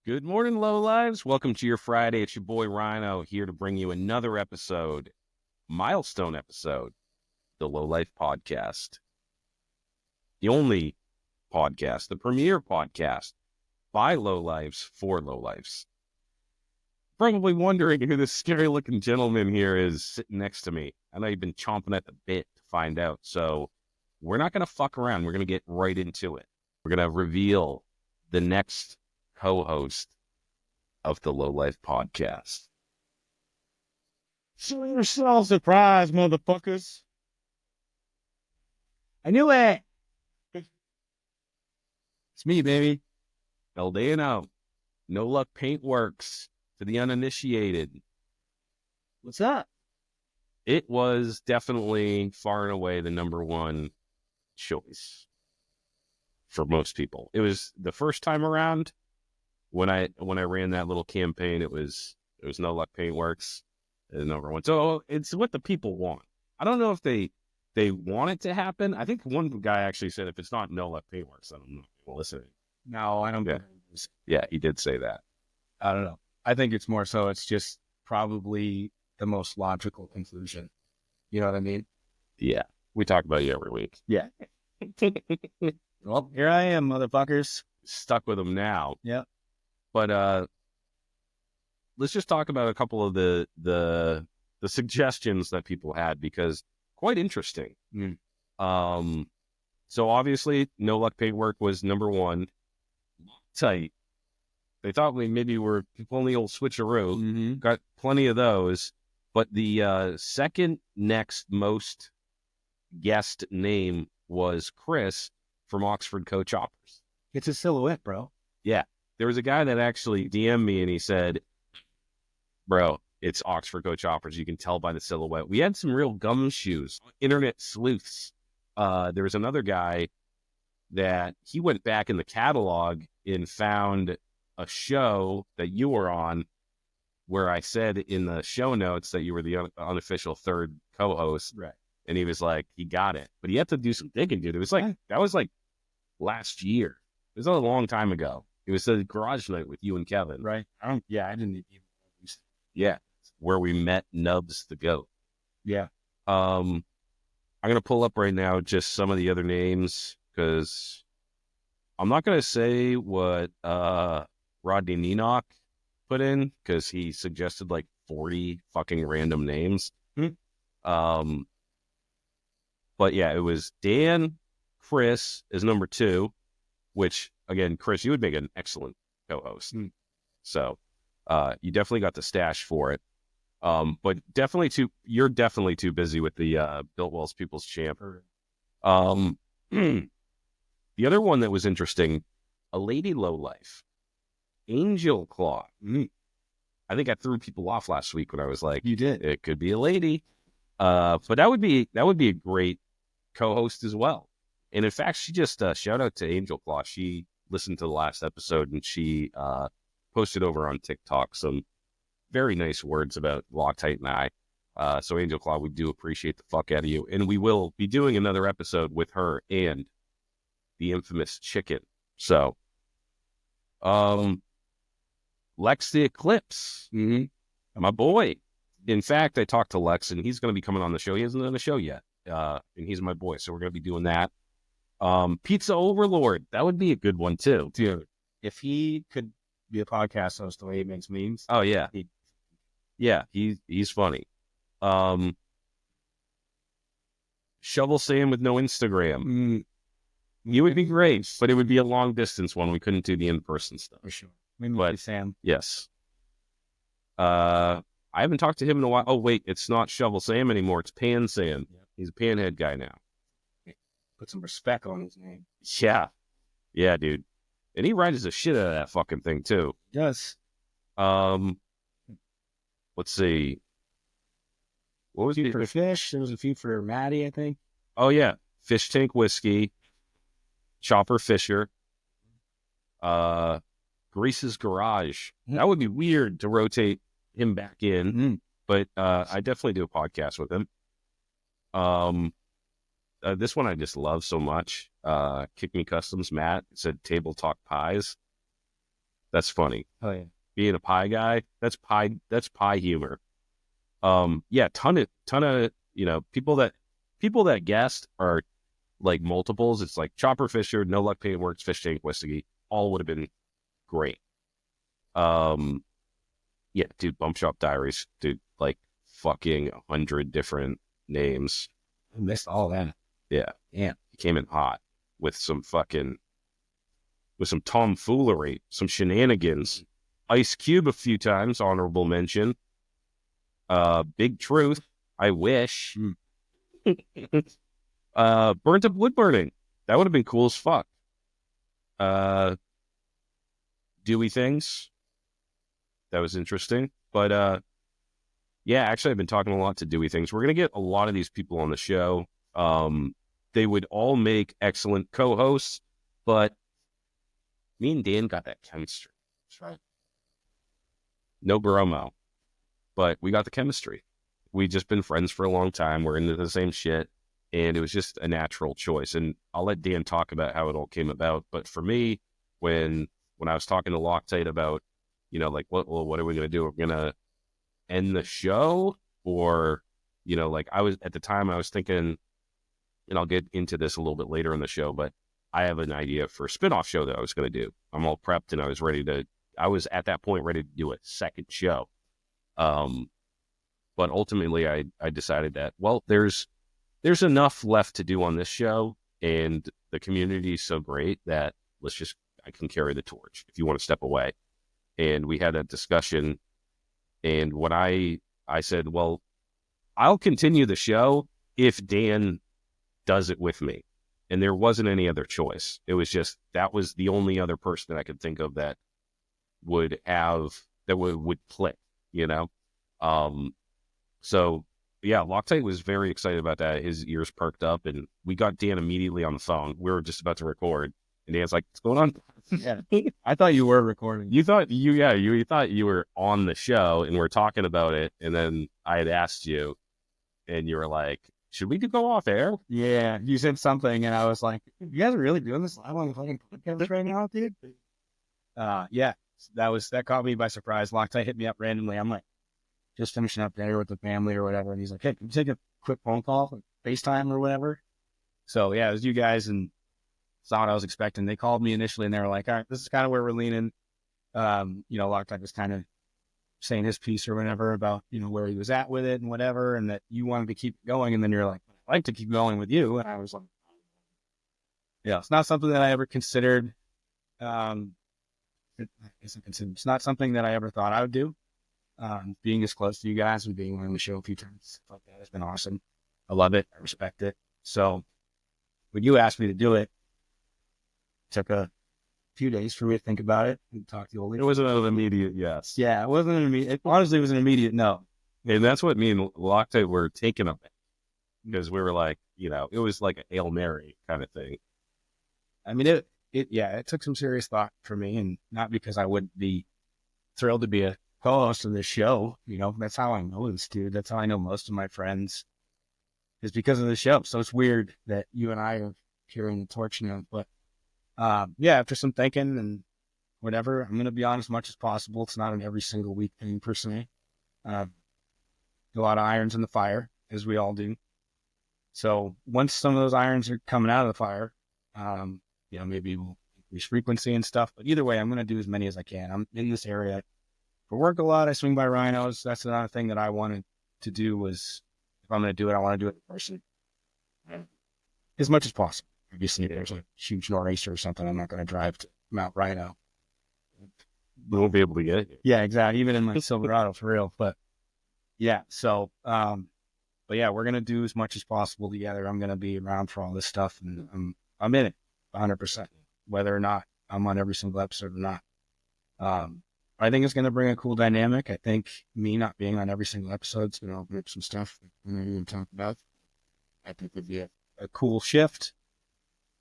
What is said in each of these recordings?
Good morning, Lowlives. Welcome to your Friday. It's your boy Rhino here to bring you another episode, milestone episode, the Lowlife Podcast. The only podcast, the premier podcast by Lowlives for Lowlives. Probably wondering who this scary-looking gentleman here is sitting next to me. I know you've been chomping at the bit to find out, so we're not going to fuck around. We're going to get right into it. We're going to reveal the next co-host of the Lowlife Podcast. Show yourself surprise, motherfuckers. I knew it. It's me, baby. El Dano, No Luck Paintworks, to the uninitiated. What's up? It was definitely far and away the number one choice for most people. It was the first time around when I ran that little campaign. It was No Luck Paintworks, the number one. So it's what the people want. I don't know if they want it to happen. I think one guy actually said if it's not No Luck Paintworks, I'm not listening. No, I don't. Yeah, he did say that. I don't know. I think it's more so it's just probably the most logical conclusion. You know what I mean? Yeah, we talk about you every week. Yeah. Well, here I am, motherfuckers. Stuck with them now. Yeah. But let's just talk about a couple of the suggestions that people had, because quite interesting. So obviously, No Luck Paintwork was number one. Tight. They thought we maybe were pulling the old switcheroo. Mm-hmm. Got plenty of those. But the second next most guessed name was Chris from Oxford Coach Choppers. It's a silhouette, bro. Yeah. There was a guy that actually DM'd me and he said, bro, it's Oxford Coach Choppers. You can tell by the silhouette. We had some real gumshoes, internet sleuths. There was another guy that he went back in the catalog and found a show that you were on where I said in the show notes that you were the unofficial third co-host. Right. And he was like, he got it. But he had to do some digging, dude. It was like, that was like last year. It was a long time ago. It was a garage night with you and Kevin. Right. I didn't even. Yeah. Where we met Nubs the Goat. Yeah. I'm going to pull up right now just some of the other names, because I'm not going to say what Rodney Nenock put in, because he suggested like 40 fucking random names. But yeah, it was Dan, Chris is number two, which again, Chris, you would make an excellent co-host. So you definitely got the stash for it. But you're definitely too busy with the Built Wells People's Champ. The other one that was interesting, a lady Lowlife, Angel Claw. I think I threw people off last week when I was like, You did. It could be a lady. But that would be a great co-host as well. And in fact, she just shout out to Angel Claw. She listened to the last episode and she posted over on TikTok some very nice words about Loctite and I. So Angel Claw, we do appreciate the fuck out of you. And we will be doing another episode with her and the infamous Chicken. So, Lex the Eclipse, my boy. In fact, I talked to Lex and he's going to be coming on the show. He hasn't done a show yet. And he's my boy. So we're going to be doing that. Pizza Overlord. That would be a good one too. Dude, if he could be a podcast host the way he makes memes. Oh yeah. He's funny. Shovel Sam with no Instagram. You would be great, but it would be a long distance one. We couldn't do the in-person stuff. For sure. Maybe Sam. Yes. I haven't talked to him in a while. Oh, wait, it's not Shovel Sam anymore. It's Pan Sam. Yep. He's a Panhead guy now. Put some respect on his name. Yeah. Yeah, dude. And he rides the shit out of that fucking thing, too. Yes. Let's see. What was it? For Fish. There was a few for Maddie, I think. Oh, yeah. Fish Tank Whiskey. Chopper Fisher. Grease's Garage. That would be weird to rotate him back in, but I definitely do a podcast with him. This one I just love so much. Kick Me Customs, Matt said Table Talk Pies. That's funny. Oh yeah. Being a pie guy, that's pie humor. Yeah, ton of, people that guessed are like multiples. It's like Chopper Fisher, No Luck Paint Works, Fish Tank Whiskey, all would have been great. Yeah, dude, Bump Shop Diaries, dude, like fucking 100 different names. I missed all that. Yeah, Yeah. he came in hot with some tomfoolery, some shenanigans. Ice Cube a few times, honorable mention. Big Truth, I wish. Burnt Up Wood Burning, that would have been cool as fuck. Dewey Things, that was interesting. But yeah, actually, I've been talking a lot to Dewey Things. We're gonna get a lot of these people on the show. They would all make excellent co-hosts, but me and Dan got that chemistry. That's right. No bromo, but we got the chemistry. We've just been friends for a long time. We're into the same shit, and it was just a natural choice. And I'll let Dan talk about how it all came about. But for me, when I was talking to Loctite about, like, what are we gonna do? We're gonna end the show, or like, I was at the time I was thinking, and I'll get into this a little bit later in the show, but I have an idea for a spinoff show that I was going to do. I'm all prepped, and I was at that point ready to do a second show. But ultimately I decided that, well, there's enough left to do on this show, and the community is so great that I can carry the torch if you want to step away. And we had that discussion, and when I said, well, I'll continue the show if Dan does it with me. And there wasn't any other choice. It was just, that was the only other person that I could think of that would click, So yeah, Loctite was very excited about that. His ears perked up, and we got Dan immediately on the phone. We were just about to record, and Dan's like, "What's going on?" Yeah. I thought you were recording. You thought you were on the show, and we're talking about it, and then I had asked you, and you were like, should we go off air? Yeah, you said something, and I was like, you guys are really doing this live on the fucking podcast right now, dude? Yeah, that caught me by surprise. Loctite hit me up randomly. I'm like, just finishing up dinner with the family or whatever, and he's like, hey, can you take a quick phone call, like FaceTime or whatever? So yeah, it was you guys, and it's not what I was expecting. They called me initially, and they were like, all right, this is kind of where we're leaning. Loctite was kind of saying his piece or whatever about, where he was at with it and whatever, and that you wanted to keep going. And then you're like, I'd like to keep going with you. And I was like, yeah, it's not something that I ever considered. It's not something that I ever thought I would do. Being as close to you guys and being on the show a few times like that has been awesome. I love it. I respect it. So when you asked me to do it, it took a few days for me to think about it and talk to you. It wasn't an immediate yes. Yeah, it wasn't an immediate. Honestly, it was an immediate no. And that's what me and Loctite were taking up, because we were like, it was like a Hail Mary kind of thing. I mean, it took some serious thought for me, and not because I wouldn't be thrilled to be a co-host of this show. That's how I know this dude. That's how I know most of my friends, is because of the show. So it's weird that you and I are carrying the torch now, but yeah, after some thinking and whatever, I'm going to be on as much as possible. It's not an every single week thing per se. A lot of irons in the fire, as we all do. So once some of those irons are coming out of the fire, maybe we'll increase frequency and stuff. But either way, I'm going to do as many as I can. I'm in this area for work a lot. I swing by rhinos. That's another thing that I wanted to do was, if I'm going to do it, I want to do it in person as much as possible. Obviously, if there's a huge nor'easter or something, I'm not going to drive to Mount Rhino. We won't be able to get it. Yeah, exactly. Even in my Silverado, for real. But yeah, so, but yeah, we're going to do as much as possible together. I'm going to be around for all this stuff, and I'm in it 100%, whether or not I'm on every single episode or not. I think it's going to bring a cool dynamic. I think me not being on every single episode is going to open up some stuff we're going to talk about. I think it'd be a cool shift.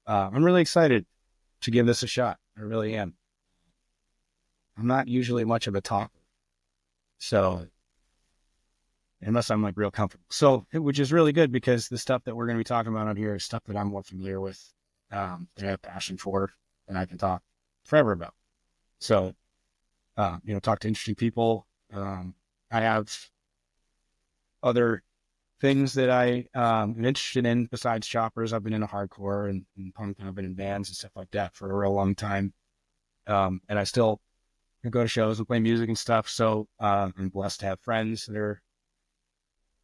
I'm really excited to give this a shot. I really am. I'm not usually much of a talker, so unless I'm like real comfortable. So, which is really good, because the stuff that we're going to be talking about on here is stuff that I'm more familiar with, that I have passion for, and I can talk forever about. So talk to interesting people. I have other things that I am interested in besides choppers. I've been into hardcore and punk. I've been in bands and stuff like that for a real long time. And I still go to shows and play music and stuff. So I'm blessed to have friends that are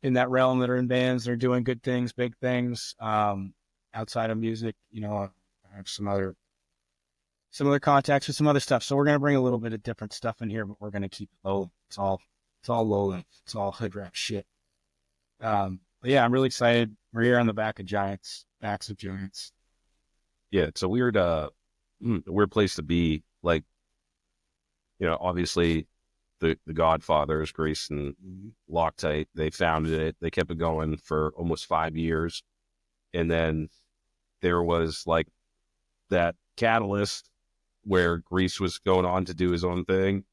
in that realm, that are in bands, that are doing good things, big things. Outside of music, I have some other contacts with some other stuff. So we're going to bring a little bit of different stuff in here, but we're going to keep it low. It's all low. It's all hood rap shit. But yeah, I'm really excited. We're here on the backs of giants. Yeah, it's a weird place to be. Like, obviously the Godfathers, Grease and Loctite, they founded it. They kept it going for almost 5 years. And then there was like that catalyst where Grease was going on to do his own thing.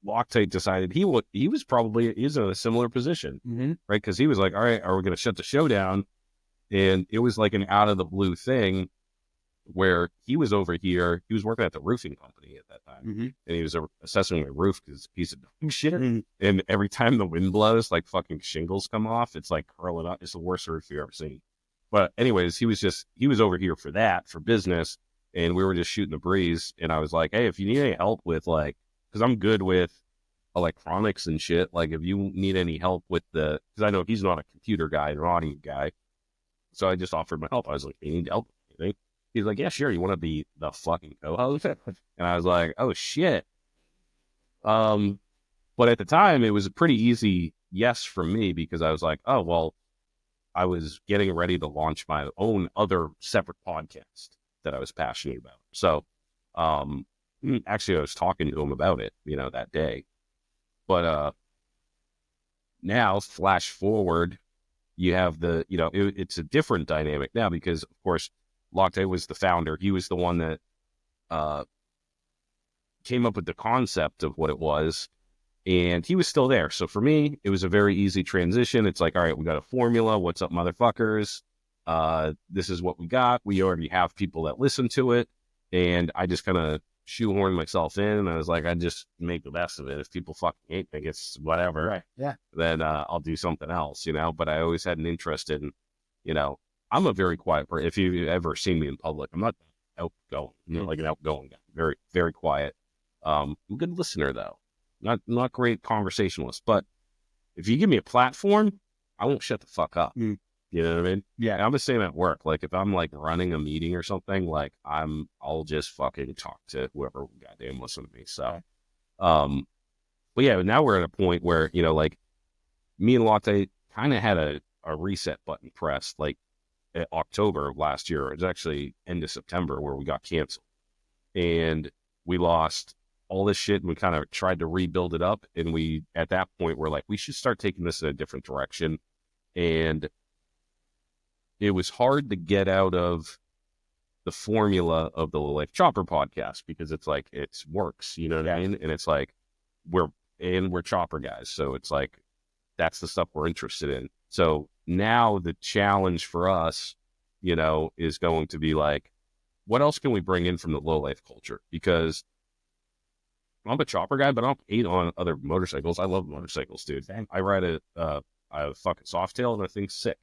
Loctite decided he was in a similar position, right? Because he was like, all right, are we going to shut the show down? And it was like an out of the blue thing where he was over here. He was working at the roofing company at that time. And he was assessing the roof because it's a piece of dog shit. And every time the wind blows, like fucking shingles come off. It's like curling up. It's the worst roof you've ever seen. But anyways, he was over here for business. And we were just shooting the breeze. And I was like, hey, if you need any help with because I'm good with electronics and shit. Like if you need any help with because I know he's not a computer guy, an audio guy. So I just offered my help. I was like, you need help? He's like, yeah, sure. You want to be the fucking co-host? And I was like, oh shit. But at the time it was a pretty easy yes for me because I was like, oh, well, I was getting ready to launch my own other separate podcast that I was passionate about. So, actually I was talking to him about it, that day. But, now flash forward, you have it's a different dynamic now because of course Loctite was the founder. He was the one that, came up with the concept of what it was, and he was still there. So for me, it was a very easy transition. It's like, all right, we got a formula. What's up, motherfuckers? This is what we got. We already have people that listen to it. And I just kind of shoehorned myself in. And I was like, I just make the best of it. If people fucking hate me, it's whatever. Right. Yeah. Then I'll do something else, But I always had an interest in, I'm a very quiet person. If you've ever seen me in public, I'm not outgoing, like an outgoing guy. Very, very quiet. I'm a good listener, though. Not great conversationalist, but if you give me a platform, I won't shut the fuck up. You know what I mean? Yeah. And I'm the same at work. Like if I'm like running a meeting or something, like I'll just fucking talk to whoever goddamn listen to me. So, but yeah, now we're at a point where, like me and Latte kind of had a reset button pressed like in October of last year. It was actually end of September where we got canceled and we lost all this shit and we kind of tried to rebuild it up. And we, at that point, we're like, we should start taking this in a different direction. And it was hard to get out of the formula of the Lowlife Chopper podcast because it's like, it works, you know what I mean? And it's like, we're chopper guys. So it's like, that's the stuff we're interested in. So now the challenge for us, is going to be like, what else can we bring in from the Lowlife culture? Because I'm a chopper guy, but I don't hate on other motorcycles. I love motorcycles, dude. I ride a fucking Softail and I think sick.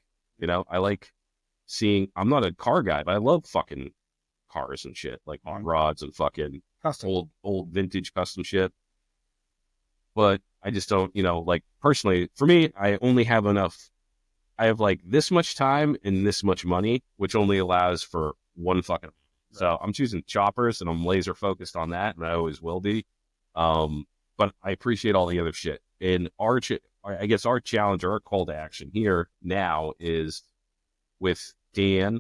I like seeing, I'm not a car guy, but I love fucking cars and shit, like hot rods and fucking custom. old vintage custom shit. But I just don't, like personally, for me, I only have enough. I have like this much time and this much money, which only allows for one fucking. Right. So I'm choosing choppers and I'm laser focused on that, and I always will be. But I appreciate all the other shit. And I guess our challenge or our call to action here now is with Dan,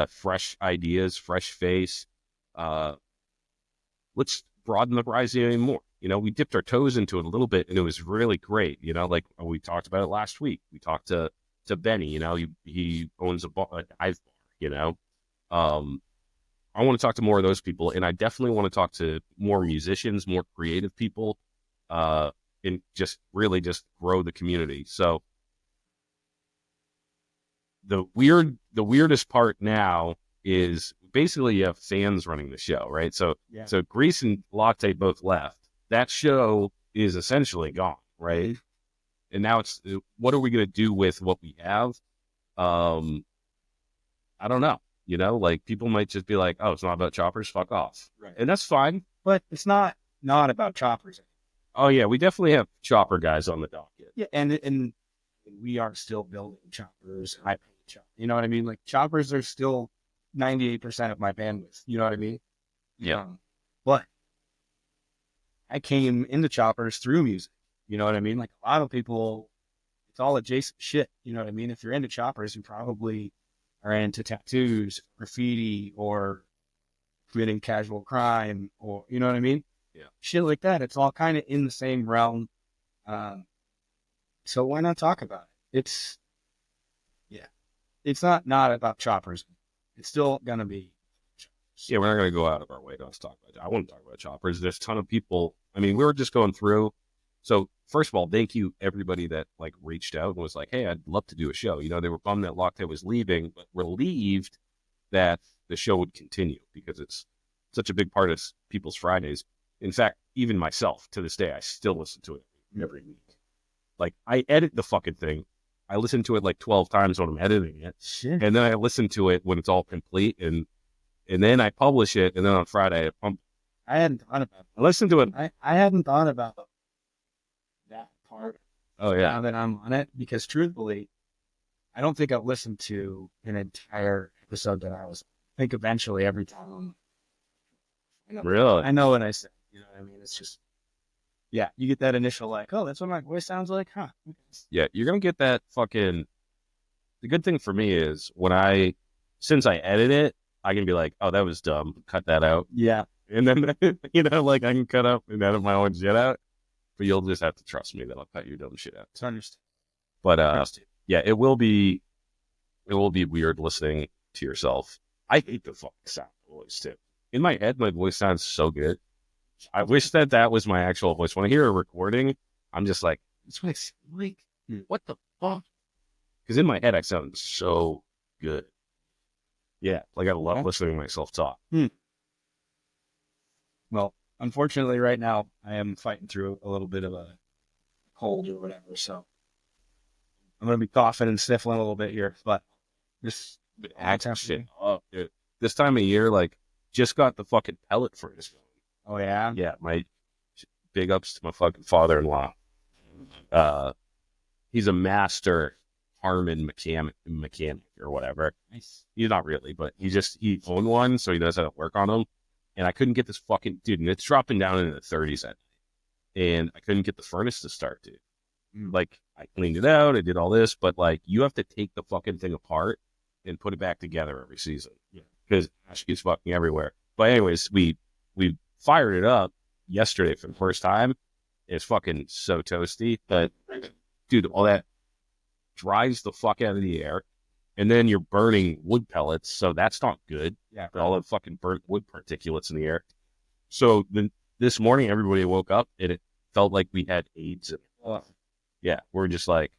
fresh ideas, fresh face. Let's broaden the horizon even more. We dipped our toes into it a little bit and it was really great. Like we talked about it last week. We talked to Benny, he owns a dive bar, I want to talk to more of those people, and I definitely want to talk to more musicians, more creative people, and just really just grow the community. So the weirdest part now is basically you have fans running the show, right? So Grease and Latte both left, that show is essentially gone, right? And now it's, what are we going to do with what we have? I don't know. You know, like people might just be like, oh, it's not about choppers, fuck off. Right. And that's fine. But it's not about choppers. Oh, yeah, we definitely have chopper guys on the docket. Yeah, and we are still building choppers. You know what I mean? Like choppers are still 98% of my bandwidth. You know what I mean? Yeah. But I came into choppers through music. You know what I mean? Like a lot of people, it's all adjacent shit. You know what I mean? If you're into choppers, you probably are into tattoos, graffiti, or committing casual crime, or you know what I mean? Yeah. Shit like that. It's all kind of in the same realm. So why not talk about it? It's not about choppers. It's still gonna be choppers. Yeah, we're not going to go out of our way to talk about it. I want to talk about choppers. There's a ton of people. I mean, we were just going through. So first of all, thank you everybody that like reached out and was like, hey, I'd love to do a show. You know, they were bummed that Locktail was leaving, but relieved that the show would continue because it's such a big part of people's Fridays. In fact, even myself to this day, I still listen to it every week. Like I edit the fucking thing. I listen to it like 12 times when I'm editing it. Shit. And then I listen to it when it's all complete and then I publish it. And then on Friday, I pump. I hadn't thought about it. I listen to it. I hadn't thought about that part. Oh, yeah. Now that I'm on it, because truthfully, I don't think I've listened to an entire episode that I was. I think eventually every time. Really? I know what I said. You know what I mean? It's just, yeah, you get that initial like, oh, that's what my voice sounds like, huh? Yeah, you're going to get that fucking. The good thing for me is since I edit it, I can be like, oh, that was dumb. Cut that out. Yeah. And then, you know, like I can cut up and edit my own shit out. But you'll just have to trust me that I'll cut your dumb shit out. It's understood. But yeah, it will be weird listening to yourself. I hate the fucking sound of voice too. In my head, my voice sounds so good. I wish that was my actual voice. When I hear a recording, I'm just like, that's what I sound like. What the fuck? Because in my head, I sound so good. Yeah, like I love listening to myself talk. Well, unfortunately, right now, I am fighting through a little bit of a cold or whatever, so I'm going to be coughing and sniffling a little bit here, but this shit up, dude. This time of year, like, just got the fucking pellet furnace going. Oh, yeah? Yeah, my big ups to my fucking father-in-law. He's a master Harmon mechanic or whatever. Nice. He's not really, but he owned one, so he knows how to work on them. And I couldn't get this fucking dude, and it's dropping down into the 30s at night. And I couldn't get the furnace to start, dude. Like, I cleaned it out, I did all this, but like, you have to take the fucking thing apart and put it back together every season. Yeah. Because ash gets fucking everywhere. But anyways, we fired it up yesterday for the first time. It's fucking so toasty. But dude, all that dries the fuck out of the air. And then you're burning wood pellets, so that's not good. Yeah. All the fucking burnt wood particulates in the air. So this morning, everybody woke up, and it felt like we had AIDS. Yeah, we're just like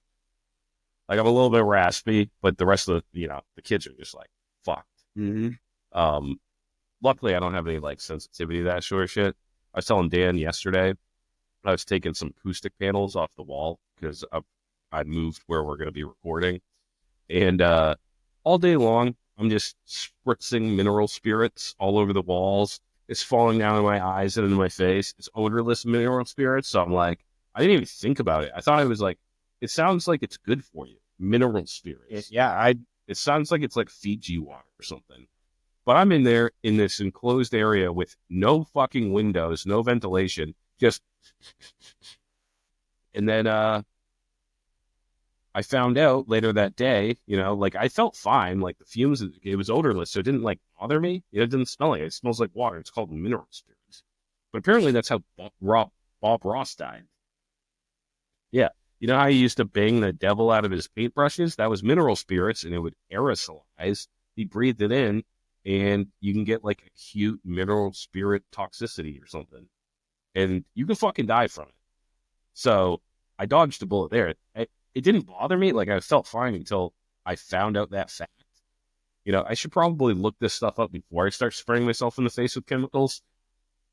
I'm a little bit raspy, but the rest of the kids are just like fucked. Mm-hmm. Luckily, I don't have any like sensitivity to that sort of shit. I was telling Dan yesterday, I was taking some acoustic panels off the wall because I moved where we're going to be recording. And all day long, I'm just spritzing mineral spirits all over the walls. It's falling down in my eyes and in my face. It's odorless mineral spirits. So I'm like, I didn't even think about it. I thought it was like, it sounds like it's good for you. Mineral spirits. It sounds like it's like Fiji water or something. But I'm in there in this enclosed area with no fucking windows, no ventilation, just. And then I found out later that day, like I felt fine, like the fumes, it was odorless, so it didn't like bother me. It didn't smell like it. It smells like water. It's called mineral spirits. But apparently that's how Bob Ross died. Yeah. You know how he used to bang the devil out of his paintbrushes? That was mineral spirits, and it would aerosolize. He breathed it in, and you can get like acute mineral spirit toxicity or something. And you can fucking die from it. So I dodged a bullet there. It didn't bother me. Like, I felt fine until I found out that fact. I should probably look this stuff up before I start spraying myself in the face with chemicals.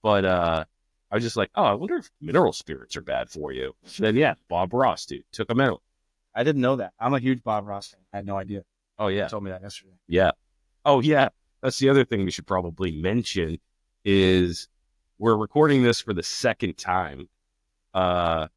But I was just like, oh, I wonder if mineral spirits are bad for you. Then yeah, Bob Ross, dude, took a mineral. I didn't know that. I'm a huge Bob Ross fan. I had no idea. Oh yeah, You told me that yesterday. yeah. Oh yeah, that's the other thing we should probably mention is we're recording this for the second time. Par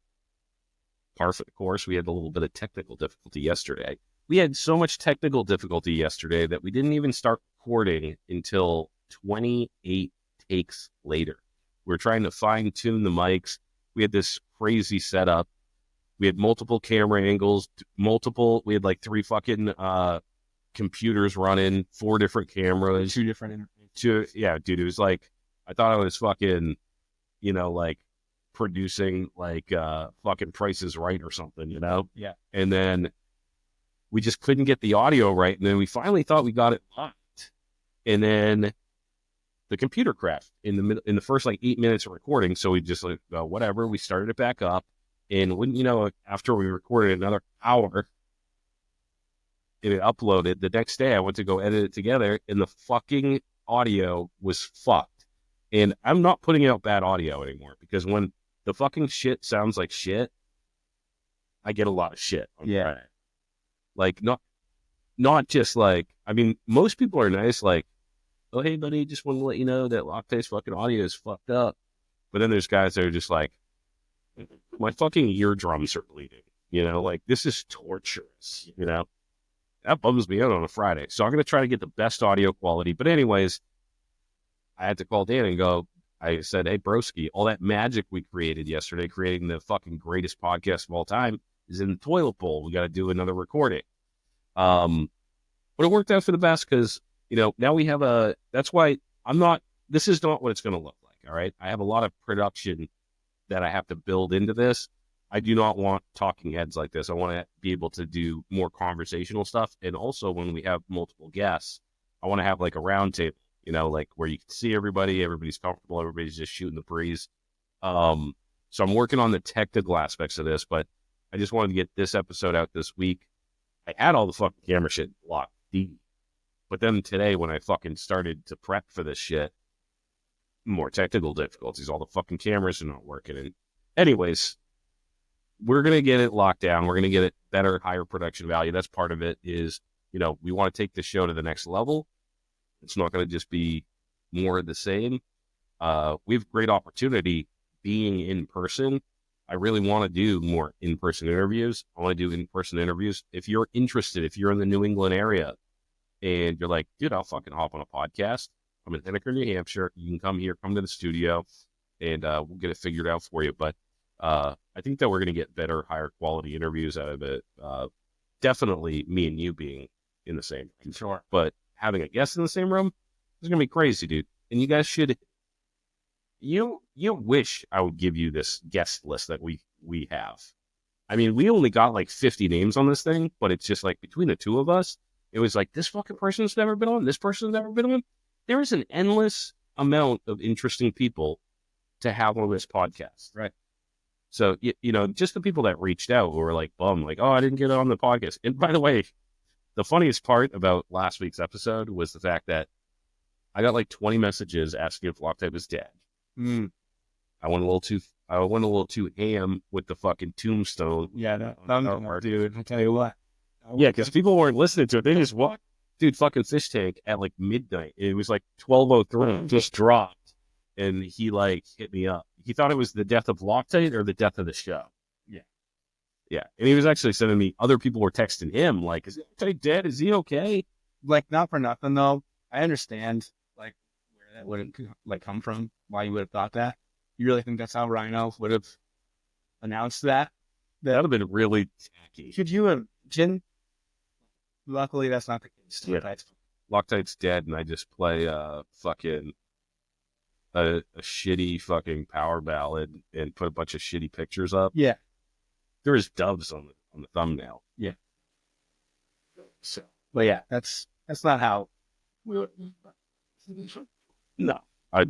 for the course, we had a little bit of technical difficulty yesterday. We had so much technical difficulty yesterday that we didn't even start recording until 28 takes later. We were trying to fine tune the mics. We had this crazy setup. We had multiple camera angles, we had like 3 fucking computers running, 4 different cameras, 2 different interfaces. Yeah, dude, it was like, I thought I was fucking, like producing like fucking Price is Right or something, Yeah. And then we just couldn't get the audio right. And then we finally thought we got it locked. And then the computer crashed in the first like 8 minutes of recording. So we just like, whatever, we started it back up. And wouldn't you know, after we recorded another hour, it uploaded. The next day, I went to go edit it together, and the fucking audio was fucked. And I'm not putting out bad audio anymore, because when the fucking shit sounds like shit, I get a lot of shit on Friday. Like, not just like, I mean, most people are nice, like, oh, hey, buddy, just want to let you know that Loctate's fucking audio is fucked up. But then there's guys that are just like, my fucking eardrums are bleeding. Like, this is torturous, That bums me out on a Friday. So I'm going to try to get the best audio quality. But anyways, I had to call Dan and go, I said, hey, broski, all that magic we created yesterday, creating the fucking greatest podcast of all time, is in the toilet bowl. We got to do another recording. But it worked out for the best because, now we have that's why this is not what it's going to look like. All right. I have a lot of production that I have to build into this. I do not want talking heads like this. I want to be able to do more conversational stuff. And also when we have multiple guests, I want to have like a round table, like where you can see everybody's comfortable, everybody's just shooting the breeze. So I'm working on the technical aspects of this, but I just wanted to get this episode out this week. I had all the fucking camera shit locked deep. But then today when I fucking started to prep for this shit, more technical difficulties. All the fucking cameras are not working. And anyways, we're going to get it locked down. We're going to get it better, higher production value. That's part of it is, we want to take the show to the next level. It's not going to just be more of the same. We have great opportunity being in person. I really want to do more in-person interviews. I want to do in-person interviews. If you're interested, if you're in the New England area and you're like, dude, I'll fucking hop on a podcast. I'm in Henniker, New Hampshire. You can come here, come to the studio, and we'll get it figured out for you. But I think that we're going to get better, higher quality interviews out of it. Definitely me and you being in the same room. Sure. But having a guest in the same room is going to be crazy, dude. And you guys should, you wish I would give you this guest list that we have. I mean, we only got like 50 names on this thing, but it's just like between the two of us, it was like this fucking person's never been on, this person's never been on. There is an endless amount of interesting people to have on this podcast. Right. So, just the people that reached out who were like bummed, like, oh, I didn't get on the podcast. And by the way, the funniest part about last week's episode was the fact that I got like 20 messages asking if Loctite was dead. I went a little too ham with the fucking tombstone. Yeah, dude, I tell you what. Yeah, because people weren't listening to it. They just walked. Dude, fucking Fish Tank at like midnight. It was like 12:03, just dropped. And he like hit me up. He thought it was the death of Loctite or the death of the show. Yeah. Yeah. And he was actually sending me, other people were texting him, like, is Loctite dead? Is he okay? Like, not for nothing, though. I understand, like, where that would have, like, come from, why you would have thought that. You really think that's how Rhino would have announced that? That would have been really tacky. Could you imagine? Luckily, that's not the case. Yeah. Loctite's dead, and I just play fucking a shitty fucking power ballad and put a bunch of shitty pictures up. Yeah. There is doves on the thumbnail. Yeah. So, but yeah, that's not how we would. No, I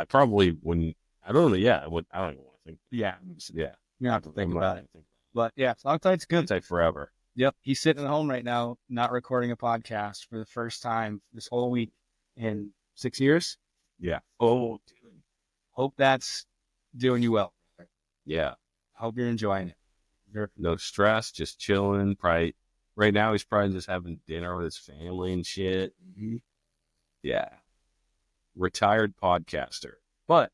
probably wouldn't. I don't know. Yeah, I don't even want to think. Yeah. Yeah. You don't have to think about it. But yeah, Loctite's good. Loctite forever. Yep. He's sitting at home right now, not recording a podcast for the first time this whole week in 6 years. Yeah. Oh, dude. hope that's doing you well. Yeah. Hope you're enjoying it. No stress, just chilling. Probably right now he's probably just having dinner with his family and shit. Mm-hmm. Yeah. Retired podcaster. But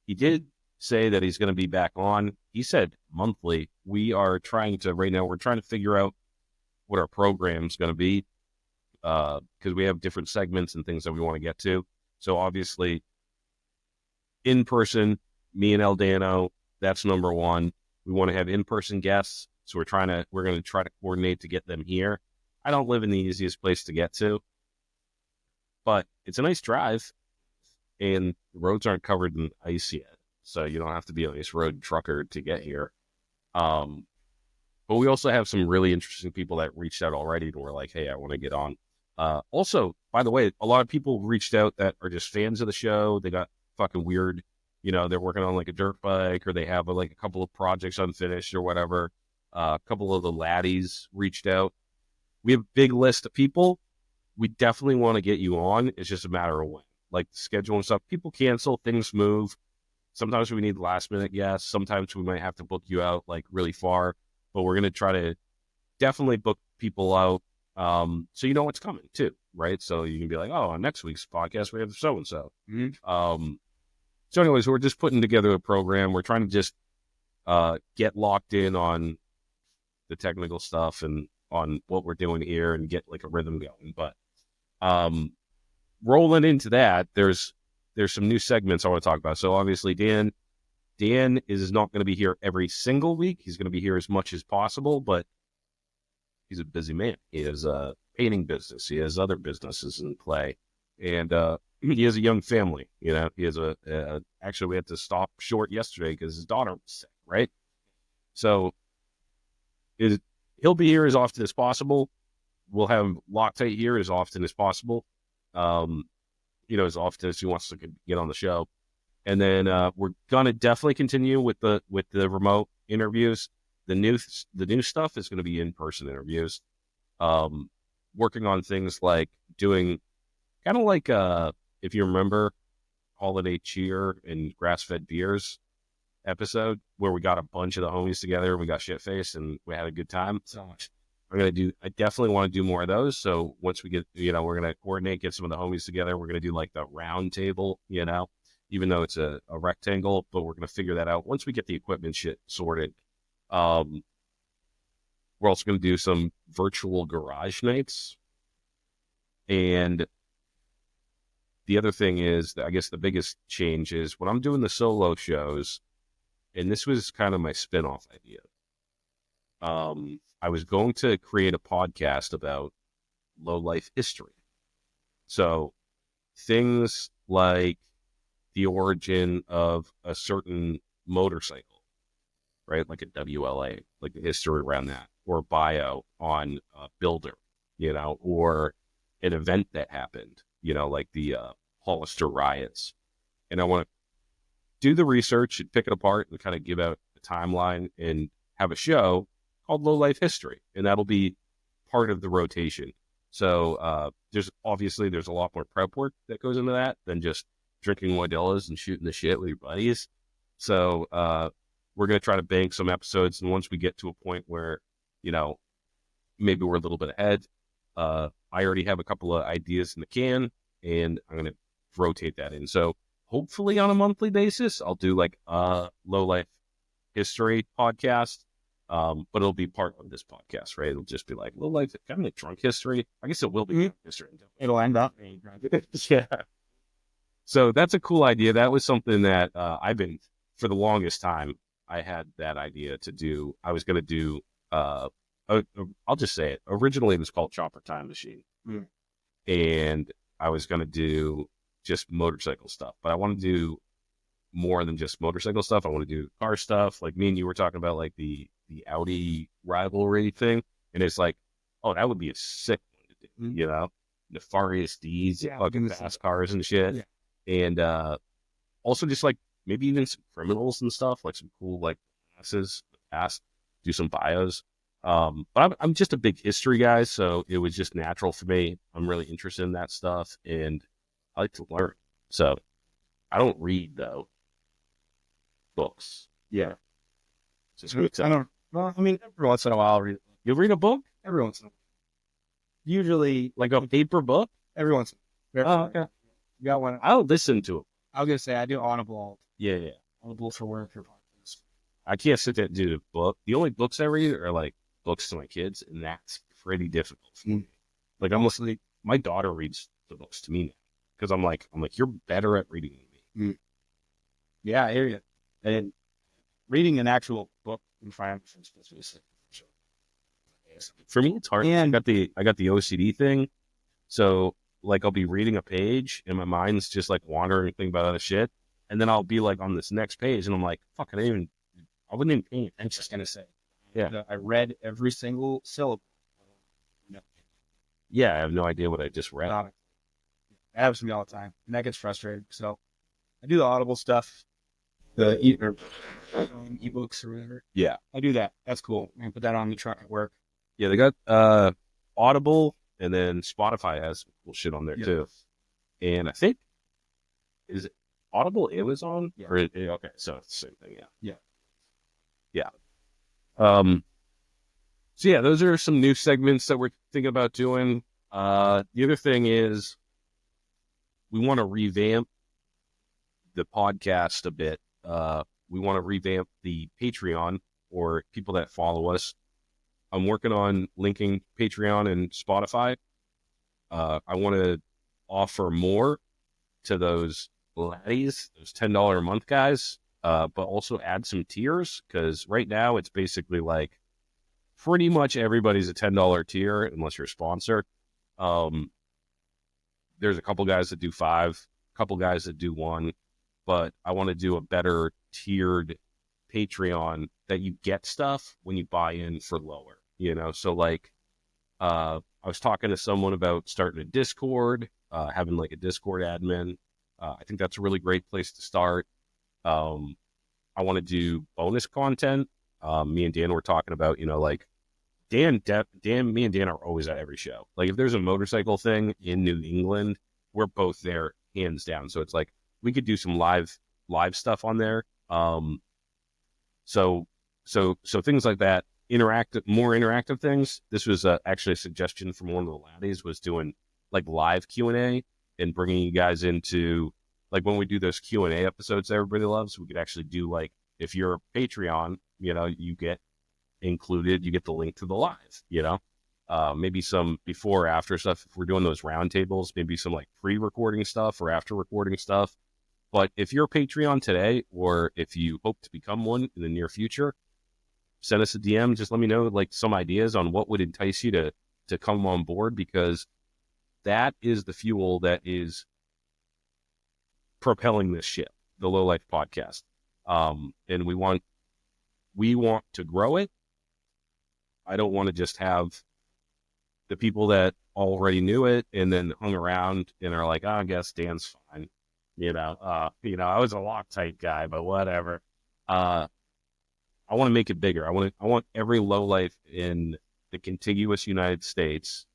he did say that he's going to be back on. He said monthly. We are trying to, right now, we're trying to figure out what our program's going to be because we have different segments and things that we want to get to. So obviously, in person, me and Eldano, that's number one. We want to have in-person guests. So we're going to try to coordinate to get them here. I don't live in the easiest place to get to, but it's a nice drive and the roads aren't covered in ice yet. So you don't have to be a nice road trucker to get here. But we also have some really interesting people that reached out already and were like, hey, I want to get on. Also, by the way, a lot of people reached out that are just fans of the show. They got fucking weird. You know, they're working on like a dirt bike or they have like a couple of projects unfinished or whatever. A couple of the laddies reached out. We have a big list of people. We definitely want to get you on. It's just a matter of when. Like schedule and stuff. People cancel, things move. Sometimes we need last minute guests. Sometimes we might have to book you out like really far. But we're going to try to definitely book people out so you know what's coming too, right? So you can be like, oh, on next week's podcast, we have so-and-so. Mm-hmm. So anyways, we're just putting together a program. We're trying to just get locked in on the technical stuff and on what we're doing here and get like a rhythm going. But rolling into that, there's some new segments I want to talk about. So obviously, Dan is not going to be here every single week. He's going to be here as much as possible, but he's a busy man. He has a painting business. He has other businesses in play. And he has a young family. You know, he has actually, we had to stop short yesterday because his daughter was sick, right? So he'll be here as often as possible. We'll have Loctite here as often as possible. As often as he wants to get on the show. And then we're gonna definitely continue with the remote interviews. The new stuff is gonna be in-person interviews. Working on things like doing kind of like if you remember Holiday Cheer and Grass-Fed Beers episode where we got a bunch of the homies together and we got shit-faced and we had a good time. So much. I definitely want to do more of those. So once we get, we're going to coordinate, get some of the homies together. We're going to do like the round table, even though it's a rectangle, but we're going to figure that out once we get the equipment shit sorted. We're also going to do some virtual garage nights. And the other thing is, I guess the biggest change is when I'm doing the solo shows, and this was kind of my spin-off idea. I was going to create a podcast about low-life history. So things like the origin of a certain motorcycle, right? Like a WLA, like the history around that, or bio on a builder, or an event that happened, like the Hollister riots. And I want to do the research and pick it apart and kind of give out a timeline and have a show called Low Life History, and that'll be part of the rotation. So there's a lot more prep work that goes into that than just drinking Modelo's and shooting the shit with your buddies. So we're going to try to bank some episodes, and once we get to a point where, maybe we're a little bit ahead, I already have a couple of ideas in the can, and I'm going to rotate that in. So hopefully on a monthly basis, I'll do like a Low Life History podcast. But it'll be part of this podcast, right? It'll just be like Low Life, kind of like drunk history. I guess it will be drunk history. It'll end up. Yeah. So that's a cool idea. That was something that for the longest time, I had that idea to do. I was going to do, I'll just say it. Originally, it was called Chopper Time Machine. Mm. And I was going to do just motorcycle stuff. But I want to do more than just motorcycle stuff. I want to do car stuff. Like me and you were talking about like the Audi rivalry thing. And it's like, oh, that would be a sick one to do, Nefarious deeds, fucking fast cars and shit. Yeah. And also just like maybe even some criminals and stuff, like some cool like classes, do some bios. But I'm just a big history guy, so it was just natural for me. I'm really interested in that stuff and I like to learn. So I don't read though. books. Yeah. So I don't. Well, I mean, every once in a while, I'll read. you read a book? Every once in a while. Usually, Like a paper book? every once. Oh, okay. You got one. I'll listen to it. I was gonna say I do Audible. Yeah. Audible for work or podcast. I can't sit there and do the book. The only books I read are like books to my kids, and that's pretty difficult for me. Like I'm mostly my daughter reads the books to me now because I'm like you're better at reading than me. Yeah, I hear you. And reading an actual book in front of me. For me, it's hard. And I got the OCD thing, so like I'll be reading a page and my mind's just like wandering and thinking about other shit, and then I'll be like on this next page and I'm like, fuck, I wasn't even paying attention. I'm just gonna say, Yeah. I read every single syllable. Yeah, I have no idea what I just read. That happens to me all the time, and that gets frustrating. So I do the Audible stuff, the ebooks or whatever. Yeah. I do that. That's cool. I can put that on the truck at work. Yeah, they got Audible, and then Spotify has some cool shit on there too. And I think, is it Audible Amazon? Yeah. Okay, so it's the same thing. Yeah. So yeah, those are some new segments that we're thinking about doing. The other thing is we want to revamp the podcast a bit. We want to revamp the Patreon or people that follow us. I'm working on linking Patreon and Spotify. I want to offer more to those laddies, those $10 a month guys, but also add some tiers because right now it's basically like pretty much everybody's a $10 tier unless you're a sponsor. There's a couple guys that do 5, a couple guys that do 1, but I want to do a better tiered Patreon that you get stuff when you buy in for lower, So like, I was talking to someone about starting a Discord, having like a Discord admin. I think that's a really great place to start. I want to do bonus content. Me and Dan were talking about, like me and Dan are always at every show. Like if there's a motorcycle thing in New England, we're both there hands down. So it's like we could do some live stuff on there. So things like that, more interactive things. This was actually a suggestion from one of the laddies was doing like live Q&A and bringing you guys into like when we do those Q&A episodes that everybody loves, we could actually do like, if you're a Patreon, you get included, you get the link to the live, maybe some before or after stuff. If we're doing those roundtables, maybe some like pre-recording stuff or after recording stuff. But if you're a Patreon today, or if you hope to become one in the near future, send us a DM. Just let me know like some ideas on what would entice you to come on board, because that is the fuel that is propelling this ship, the Lowlife Podcast. And we want to grow it. I don't want to just have the people that already knew it and then hung around and are like, oh, I guess Dan's fine. I was a Loctite guy, but whatever. I want to make it bigger. I want every Lowlife in the contiguous United States,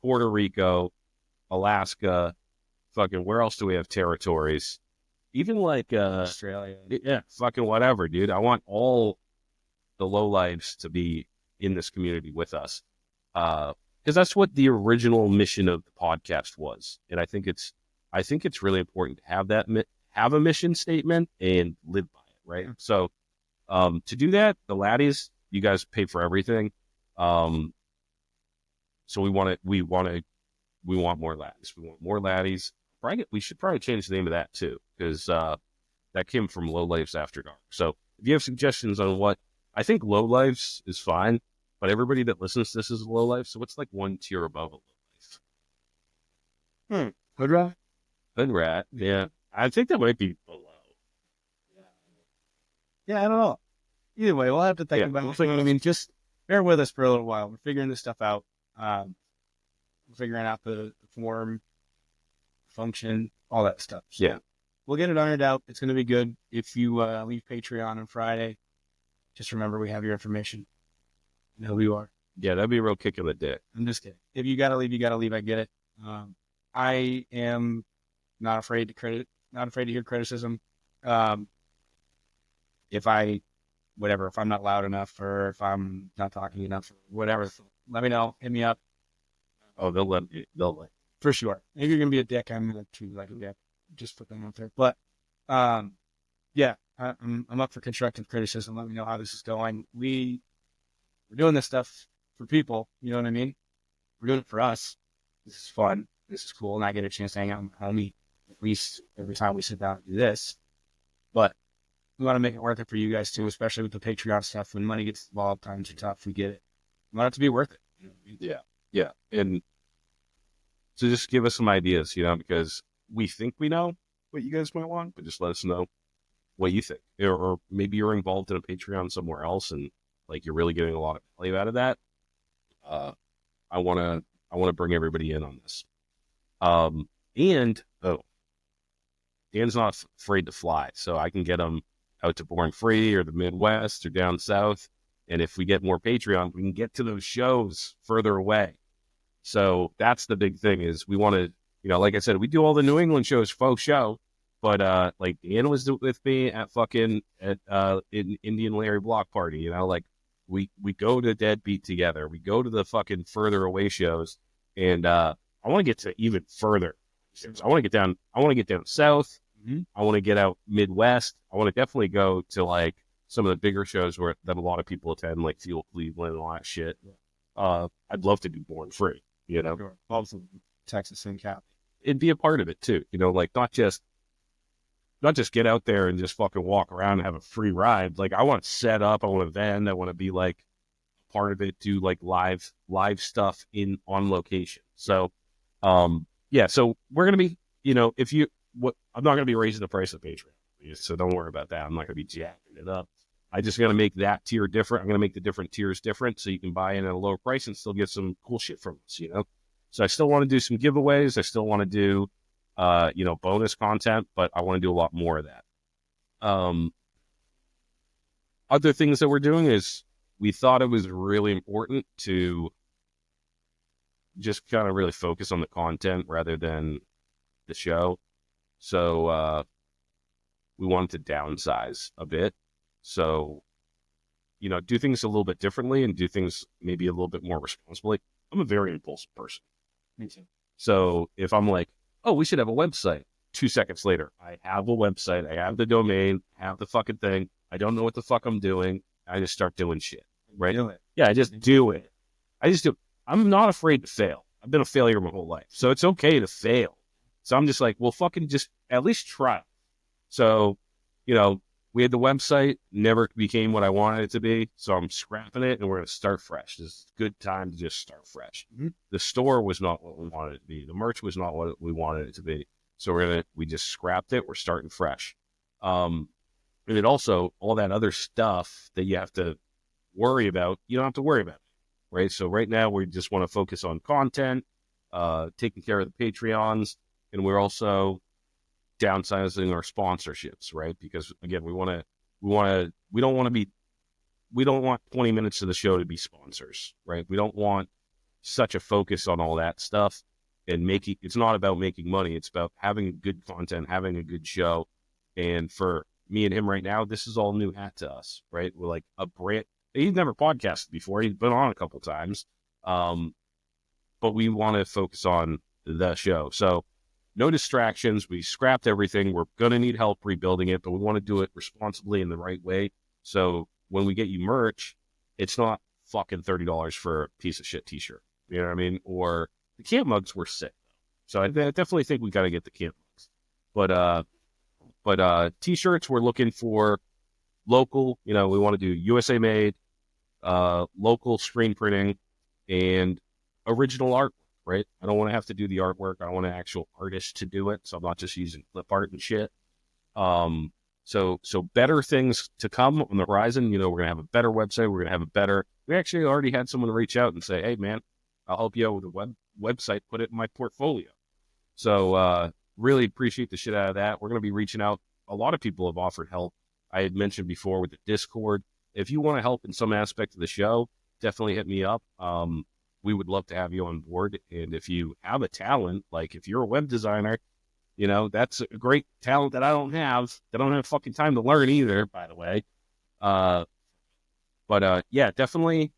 Puerto Rico, Alaska, fucking where else do we have territories? Even like Australia. Yeah, fucking whatever, dude. I want all the Lowlifes to be in this community with us. Because that's what the original mission of the podcast was. And I think it's really important to have a mission statement and live by it, right? So to do that, the laddies, you guys pay for everything. So we want more laddies. We want more laddies. We should probably change the name of that too, because that came from Lowlifes After Dark. So if you have suggestions on what, I think Lowlifes is fine, but everybody that listens to this is a Lowlife, so what's like one tier above a Lowlife? Hood rat? Hood rat, yeah. I think that might be below. Yeah, I don't know. Either way, we'll have to think about it. I mean, just bear with us for a little while. We're figuring this stuff out. We're figuring out the form, function, all that stuff. So Yeah. We'll get it ironed out. It's going to be good. If you leave Patreon on Friday, just remember we have your information. You know who you are. Yeah, that'd be a real kick in the dick. I'm just kidding. If you got to leave, you got to leave. I get it. I am not afraid to hear criticism. if I'm not loud enough or if I'm not talking enough, or whatever, let me know. Hit me up. Oh, they'll let. For sure. If you're gonna be a dick, I'm gonna treat you like a dick. Just put them out there. But yeah, I'm up for constructive criticism. Let me know how this is going. We're doing this stuff for people. You know what I mean? We're doing it for us. This is fun. This is cool, and I get a chance to hang out with my homie at least every time we sit down and do this. But we want to make it worth it for you guys too, especially with the Patreon stuff. When money gets involved, times are tough. We get it. We want it to be worth it. You know what I mean? Yeah. And so just give us some ideas, because we think we know what you guys might want, but just let us know what you think. Or maybe you're involved in a Patreon somewhere else and like you're really getting a lot of value out of that. I want to bring everybody in on this. Dan's not afraid to fly, so I can get him out to Born Free or the Midwest or down south. And if we get more Patreon, we can get to those shows further away. So that's the big thing is we want to, like I said, we do all the New England shows, faux show, but like Dan was with me at in Indian Larry Block Party, like we go to Deadbeat together. We go to the fucking further away shows, and I want to get to even further. I want to get down south. Mm-hmm. I want to get out Midwest. I want to definitely go to like some of the bigger shows that a lot of people attend, like Fuel Cleveland and all that shit. I'd love to do Born Free, Sure. Also, Texas and Cali. It'd be a part of it too, like not just get out there and just fucking walk around and have a free ride. Like I want to set up, I want to vend, I want to be like part of it, do like live stuff on location. So, yeah, so we're going to be, I'm not going to be raising the price of Patreon, so don't worry about that. I'm not going to be jacking it up. I just got to make that tier different. I'm going to make the different tiers different so you can buy in at a lower price and still get some cool shit from us, So I still want to do some giveaways. I still want to do, bonus content, but I want to do a lot more of that. Other things that we're doing is we thought it was really important to just kind of really focus on the content rather than the show. So we wanted to downsize a bit. So, do things a little bit differently and do things maybe a little bit more responsibly. I'm a very impulsive person. Me too. So if I'm like, oh, we should have a website, 2 seconds later, I have a website, I have the domain, I have the fucking thing. I don't know what the fuck I'm doing. I just start doing shit, right? Do it. Yeah, I just do it. I'm not afraid to fail. I've been a failure my whole life. So it's okay to fail. So I'm just like, well, fucking just at least try. So, we had the website, never became what I wanted it to be. So I'm scrapping it and we're going to start fresh. This is a good time to just start fresh. Mm-hmm. The store was not what we wanted it to be. The merch was not what we wanted it to be. So we just scrapped it. We're starting fresh. And it also, all that other stuff that you have to worry about, you don't have to worry about it, right? So right now we just want to focus on content, taking care of the Patreons, and we're also downsizing our sponsorships, right? Because again, we don't want 20 minutes of the show to be sponsors, right? We don't want such a focus on all that stuff and it's not about making money. It's about having good content, having a good show. And for me and him right now, this is all new hat to us, right? We're like a brand. He's never podcasted before. He's been on a couple times. But we want to focus on the show. So no distractions. We scrapped everything. We're going to need help rebuilding it, but we want to do it responsibly in the right way. So when we get you merch, it's not fucking $30 for a piece of shit t-shirt. You know what I mean? Or the camp mugs were sick. So I definitely think we got to get the camp mugs. But t-shirts, we're looking for local, we want to do USA made, local screen printing, and original art. Right? I don't want to have to do the artwork. I want an actual artist to do it. So I'm not just using clip art and shit. So better things to come on the horizon. We're going to have a better website. We're going to have we actually already had someone reach out and say, hey man, I'll help you out with a website, put it in my portfolio. So, really appreciate the shit out of that. We're going to be reaching out. A lot of people have offered help. I had mentioned before with the Discord. If you want to help in some aspect of the show, definitely hit me up. We would love to have you on board. And if you have a talent, like if you're a web designer, that's a great talent that I don't have fucking time to learn either, by the way. Yeah, definitely.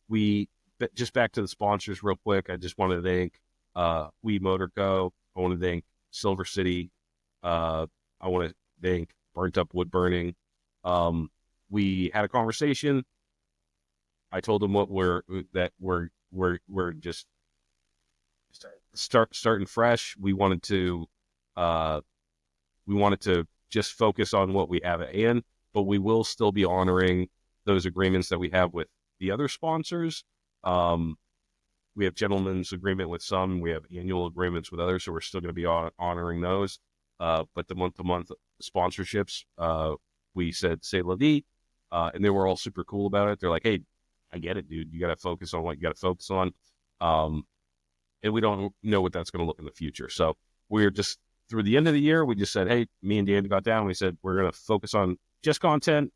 Just back to the sponsors real quick. I just want to thank We Motor Co. I want to thank Silver City. I want to thank Burnt Up Wood Burning. We had a conversation. I told them we're just starting fresh. We wanted to just focus on what we have at hand, but we will still be honoring those agreements that we have with the other sponsors. We have gentlemen's agreement with some, we have annual agreements with others, so we're still going to be honoring those. But the month-to-month sponsorships, we said "C'est la vie," and they were all super cool about it. They're like, "Hey, I get it, dude. You got to focus on what you got to focus on," and we don't know what that's going to look in the future. So we're just through the end of the year, we just said, "Hey," me and Dan got down. We said we're going to focus on just content.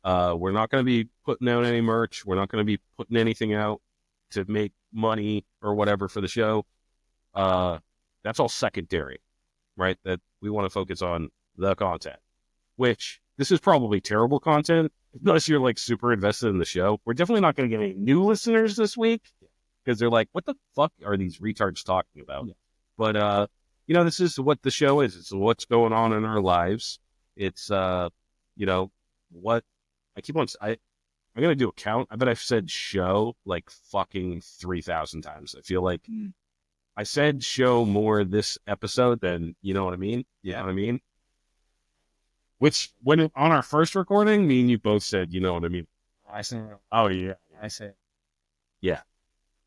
We're not going to be putting out any merch. We're not going to be putting anything out to make money or whatever for the show. That's all secondary, right? That we want to focus on the content, which this is probably terrible content unless you're like super invested in the show. We're definitely not going to get any new listeners this week because they're like, what the fuck are these retards talking about? Yeah. But, this is what the show is. It's what's going on in our lives. It's, what I keep on, I'm going to do a count. I bet I've said show like fucking 3,000 times. I feel like I said show more this episode than, you know what I mean? Yeah. You know what I mean? Which, when on our first recording, me and you both said, you know what I mean? I said, oh, yeah. I said, yeah.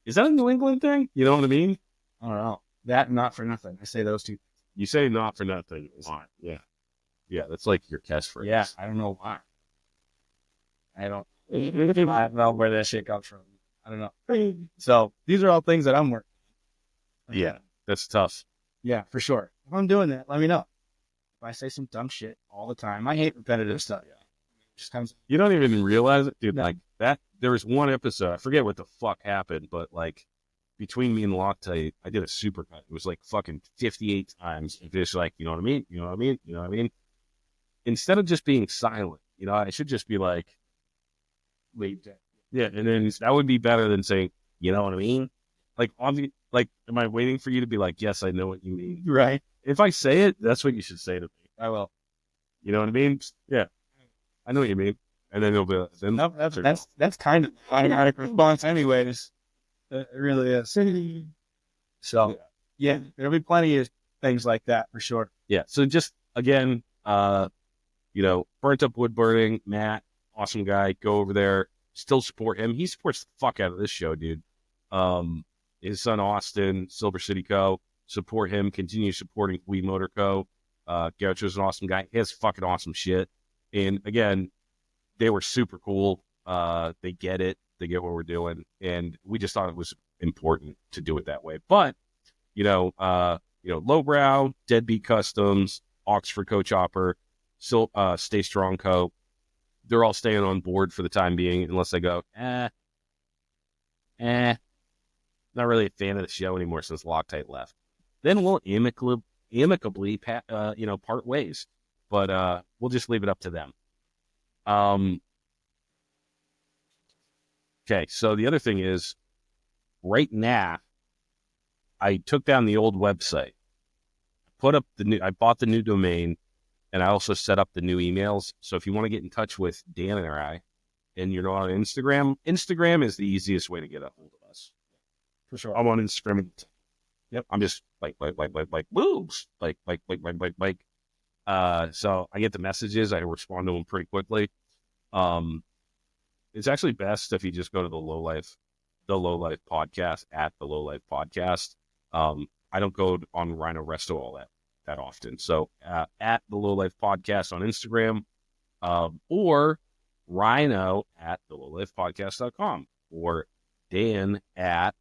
Is that a New England thing? You know what I mean? I don't know. That and not for nothing. I say those two. You say not for nothing. Yeah. Yeah, that's like your catchphrase. Yeah, I don't know why. I don't know where that shit comes from. I don't know. So these are all things that I'm working on. Yeah, that's tough. Yeah, for sure. If I'm doing that, let me know. If I say some dumb shit all the time, I hate repetitive stuff. Yeah. Just comes. You don't even realize it, dude. No. Like that. There was one episode. I forget what the fuck happened, but like between me and Loctite, I did a supercut. It was like fucking 58 times. Just like, you know what I mean? You know what I mean? You know what I mean? Instead of just being silent, I should just be like, wait. Yeah, and then that would be better than saying, you know what I mean? Like, am I waiting for you to be like, yes, I know what you mean? Right. If I say it, that's what you should say to me. I will. You know what I mean? Yeah. I know what you mean. And then it'll be then no, that's kind of automatic response anyways. It really is. So yeah, there'll be plenty of things like that for sure. Yeah. So just again, Burnt Up Wood Burning, Matt, awesome guy. Go over there. Still support him. He supports the fuck out of this show, dude. His son Austin, Silver City Co. Support him. Continue supporting We Motor Co. Gaucho's an awesome guy. He has fucking awesome shit. And again, they were super cool. They get it. They get what we're doing. And we just thought it was important to do it that way. But, Lowbrow, Deadbeat Customs, Oxford Co. Chopper, Stay Strong Co. They're all staying on board for the time being, unless I go, not really a fan of the show anymore since Loctite left. Then we'll amicably part ways. But we'll just leave it up to them. Okay, so the other thing is, right now, I took down the old website, I bought the new domain, and I also set up the new emails. So if you want to get in touch with Dan and I, and you're not on Instagram is the easiest way to get a hold of us. For sure. I'm on Instagram. Yep. I'm just like boobs, like. So I get the messages. I respond to them pretty quickly. It's actually best if you just go to the Lowlife Podcast at the Lowlife Podcast. I don't go on Rhino Resto all that often. So at the Lowlife Podcast on Instagram, or Rhino at thelowlifepodcast.com, or Dan at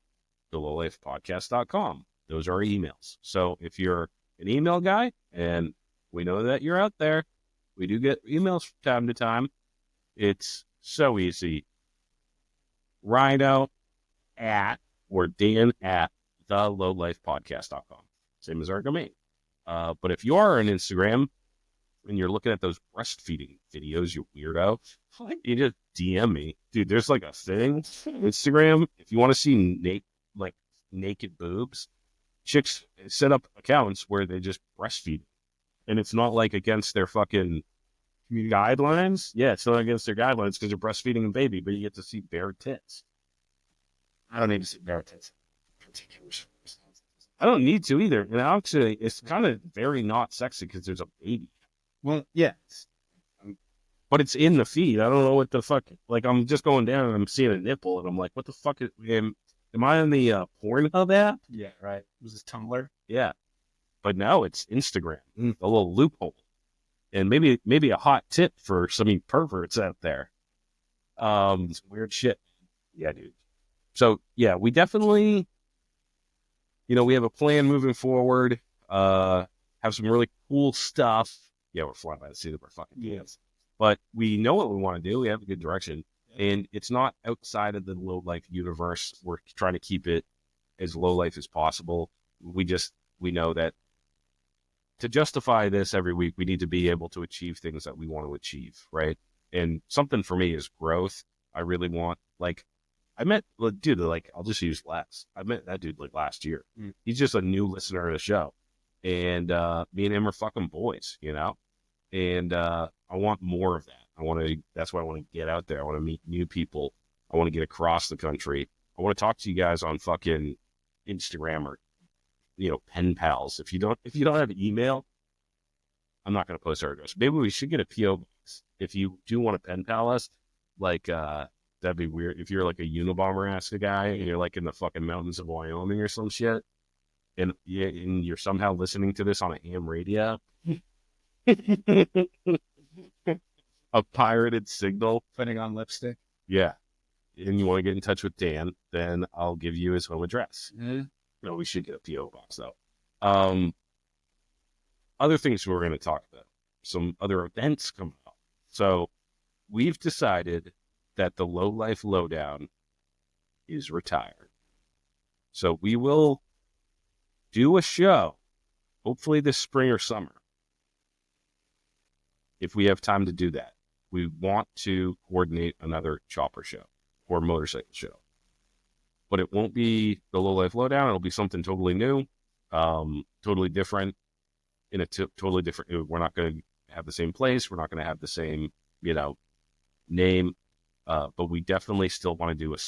thelowlifepodcast.com. Those are our emails. So if you're an email guy, and we know that you're out there, we do get emails from time to time. It's so easy. Rhino at or Dan at thelowlifepodcast.com. Same as our domain. But if you are on Instagram, and you're looking at those breastfeeding videos, you weirdo, you just DM me. Dude, there's like a thing, Instagram, if you want to see naked boobs, chicks set up accounts where they just breastfeed. And it's not like against their fucking guidelines. Yeah, it's not against their guidelines because they're breastfeeding a baby, but you get to see bare tits. I don't need to see bare tits. I don't need to either. And actually, it's kind of very not sexy because there's a baby. Well, yeah. But it's in the feed. I don't know what the fuck. Like, I'm just going down and I'm seeing a nipple, and I'm like, what the fuck am I on the Pornhub app? Yeah, right. Was this Tumblr? Yeah. But now it's Instagram, a little loophole. And maybe a hot tip for some perverts out there. It's weird shit. Yeah, dude. So, yeah, we definitely, we have a plan moving forward, have some really cool stuff. Yeah, we're flying by the seat of our fucking pants. But we know what we want to do. We have a good direction. And it's not outside of the low life universe. We're trying to keep it as low life as possible. We know that to justify this every week, we need to be able to achieve things that we want to achieve, right? And something for me is growth. I really want, I met, dude, I'll just use Lex. I met that dude last year. He's just a new listener of the show. And me and him are fucking boys, And I want more of that. That's why I want to get out there. I want to meet new people. I want to get across the country. I want to talk to you guys on fucking Instagram or, pen pals. If you don't have email, I'm not going to post our address. Maybe we should get a PO box. If you do want to pen pal us, that'd be weird. If you're like a Unabomber ass guy and you're like in the fucking mountains of Wyoming or some shit, and you're somehow listening to this on a ham radio, a pirated signal, putting on lipstick. Yeah, and you want to get in touch with Dan, then I'll give you his home address. No, we should get a PO box though. Other things we're going to talk about, some other events coming up. So we've decided that the Low Life Lowdown is retired. So we will do a show, hopefully this spring or summer, if we have time to do that. We want to coordinate another chopper show or motorcycle show. But it won't be the Low Life Lowdown. It'll be something totally new, totally different, in a totally different. We're not going to have the same place. We're not going to have the same, name. But we definitely still want to do a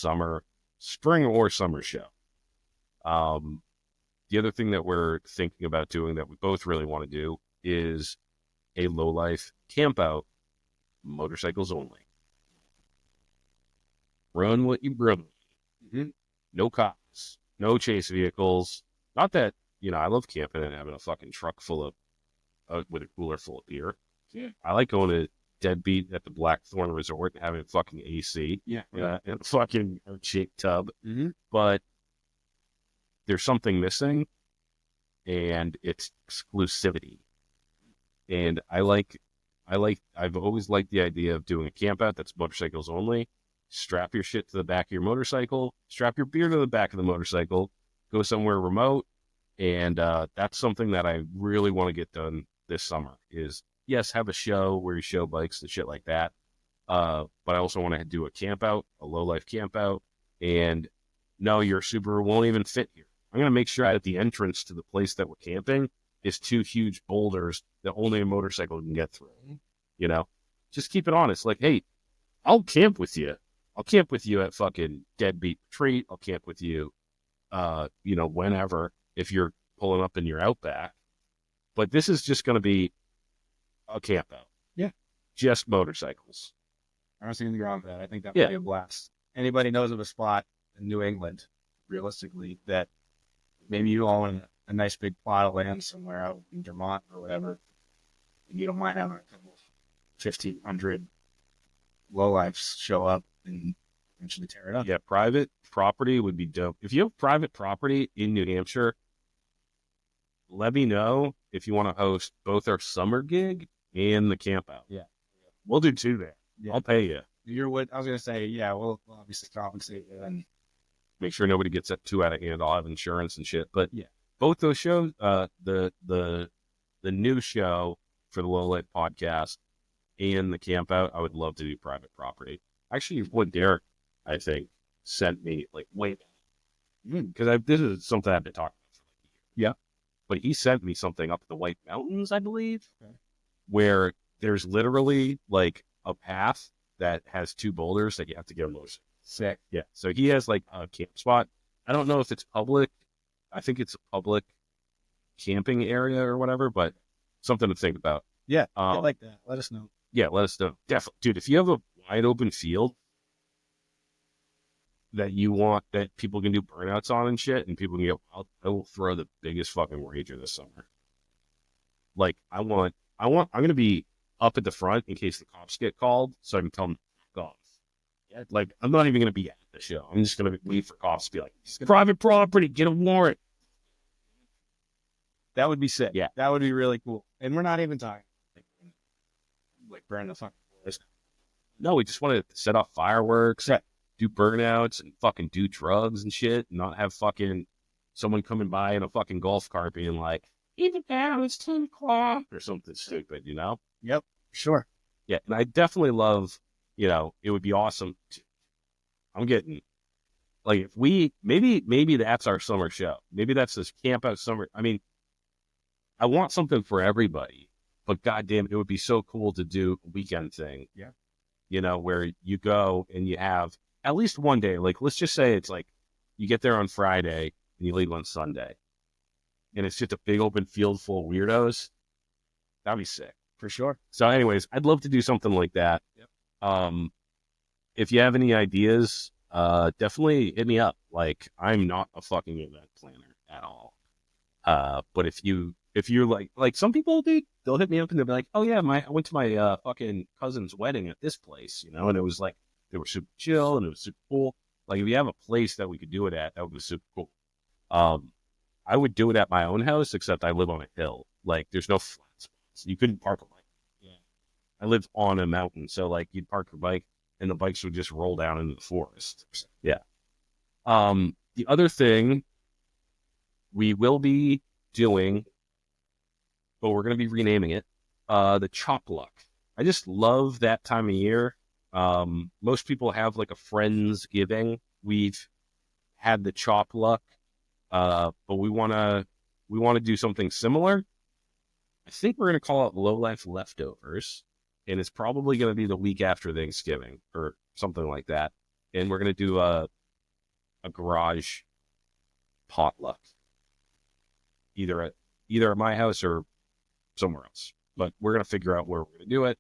spring or summer show. The other thing that we're thinking about doing that we both really want to do is a Low Life camp out, motorcycles only. Run what you run. No cops, no chase vehicles. Not that, I love camping and having a fucking truck full of, with a cooler full of beer. Yeah. I like going to Deadbeat at the Blackthorn Resort and having fucking AC. Yeah. And a fucking shake tub. But there's something missing, and it's exclusivity. And I've always liked the idea of doing a camp out that's motorcycles only. Strap your shit to the back of your motorcycle, strap your beer to the back of the motorcycle, go somewhere remote. And that's something that I really want to get done this summer is, yes, have a show where you show bikes and shit like that. But I also want to do a camp out, a low life camp out. And no, your Subaru won't even fit here. I'm going to make sure that the entrance to the place that we're camping is 2 huge boulders that only a motorcycle can get through. Just keep it honest. Like, hey, I'll camp with you. I'll camp with you at fucking Deadbeat Retreat. I'll camp with you, whenever, if you're pulling up in your Outback. But this is just going to be a camp out. Yeah. Just motorcycles. I don't see anything wrong with that. I think that would be a blast. Anybody knows of a spot in New England, realistically, that maybe you own a nice big plot of land somewhere out in Vermont or whatever, and you don't mind having a couple 1,500 lowlifes show up and eventually tear it up. Yeah, private property would be dope. If you have private property in New Hampshire, let me know if you want to host both our summer gig and the camp out. Yeah. We'll do 2 there. Yeah. I'll pay you. I was going to say, we'll obviously compensate you and make sure nobody gets that too out of hand. I'll have insurance and shit. But both those shows, the new show for the Lowlife Podcast and the camp out, I would love to do private property. Actually, what Derek, I think, sent me like way back, because this is something I've been talking about for like a year. Yeah. But he sent me something up the White Mountains, I believe, Okay. where there's literally like a path that has 2 boulders that you have to get motion. Sick. Yeah. So he has like a camp spot. I don't know if it's public. I think it's a public camping area or whatever, but something to think about. Yeah. I like that. Let us know. Yeah, let us know. Definitely. Dude, if you have a wide open field that you want that people can do burnouts on and shit and people can get wild, I will throw the biggest fucking rager this summer. Like, I'm going to be up at the front in case the cops get called so I can tell them to fuck off. Yeah, like, I'm not even going to be at the show. I'm just going to wait for cops to be like, private property, get a warrant. That would be sick. Yeah. That would be really cool. And we're not even talking like burn the fucking forest. No, we just want to set off fireworks, right, do burnouts, and fucking do drugs and shit, and not have fucking someone coming by in a fucking golf cart being like, even now it's 10 o'clock, or something stupid, you know? Yep, sure. Yeah, and I definitely love, it would be awesome. I'm getting, like, if we, maybe that's our summer show. Maybe that's this camp out summer. I mean, I want something for everybody, but goddamn, it would be so cool to do a weekend thing. Yeah. Where you go and you have at least one day. Like, let's just say it's like you get there on Friday and you leave on Sunday. And it's just a big open field full of weirdos. That'd be sick. For sure. So anyways, I'd love to do something like that. Yep. If you have any ideas, definitely hit me up. Like, I'm not a fucking event planner at all. But if you're like some people, dude, they'll hit me up and they'll be like, oh yeah, I went to my fucking cousin's wedding at this place, and it was like, they were super chill and it was super cool. Like, if you have a place that we could do it at, that would be super cool. I would do it at my own house, except I live on a hill. Like, there's no flat spots. You couldn't park a bike. Yeah. I live on a mountain, so like you'd park your bike and the bikes would just roll down into the forest. Yeah. The other thing we will be doing, but we're going to be renaming it, the Chop Luck. I just love that time of year. Most people have like a Friendsgiving. We've had the Chop Luck, but we want to do something similar. I think we're going to call it Lowlife Leftovers, and it's probably going to be the week after Thanksgiving or something like that. And we're going to do a garage potluck, either at my house or somewhere else. But we're going to figure out where we're going to do it.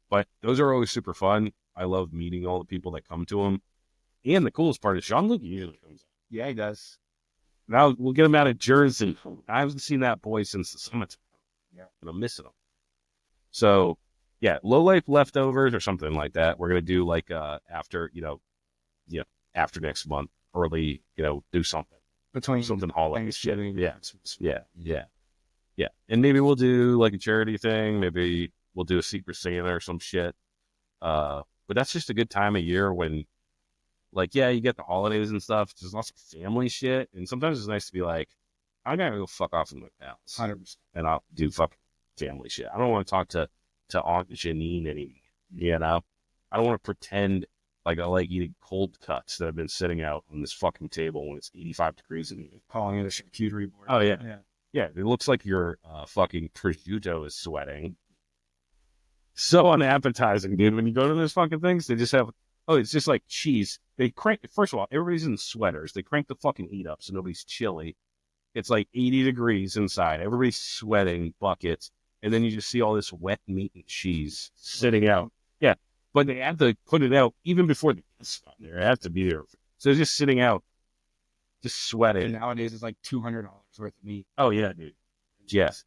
But those are always super fun. I love meeting all the people that come to them. And the coolest part is Jean-Luc usually comes out. Yeah, he does. Now we'll get him out of Jersey. I haven't seen that boy since the summertime. Yeah. And I'm missing him. So, yeah, Lowlife Leftovers or something like that. We're going to do like after, after next month, early, do something. Between something holiday Thanksgiving. shit. Yeah. And maybe we'll do like a charity thing. Maybe we'll do a Secret Santa or some shit. But that's just a good time of year when, like, yeah, you get the holidays and stuff. There's lots of family shit. And sometimes it's nice to be like, I gotta go fuck off with my pals. 100%. And I'll do fucking family shit. I don't want to talk to Aunt Janine anymore. I don't want to pretend like I like eating cold cuts that have been sitting out on this fucking table when it's 85 degrees in here. Calling it a charcuterie board. Oh, yeah. Yeah, it looks like your fucking prosciutto is sweating. So unappetizing, dude. When you go to those fucking things, they just have, it's just like cheese. They crank, first of all, everybody's in sweaters. They crank the fucking heat up so nobody's chilly. It's like 80 degrees inside. Everybody's sweating buckets. And then you just see all this wet meat and cheese sitting out. Yeah, but they have to put it out even before the guests got there. It has to be there. So it's just sitting out, just sweating. And nowadays it's like $200 worth of meat. Oh, yeah, dude. Yes.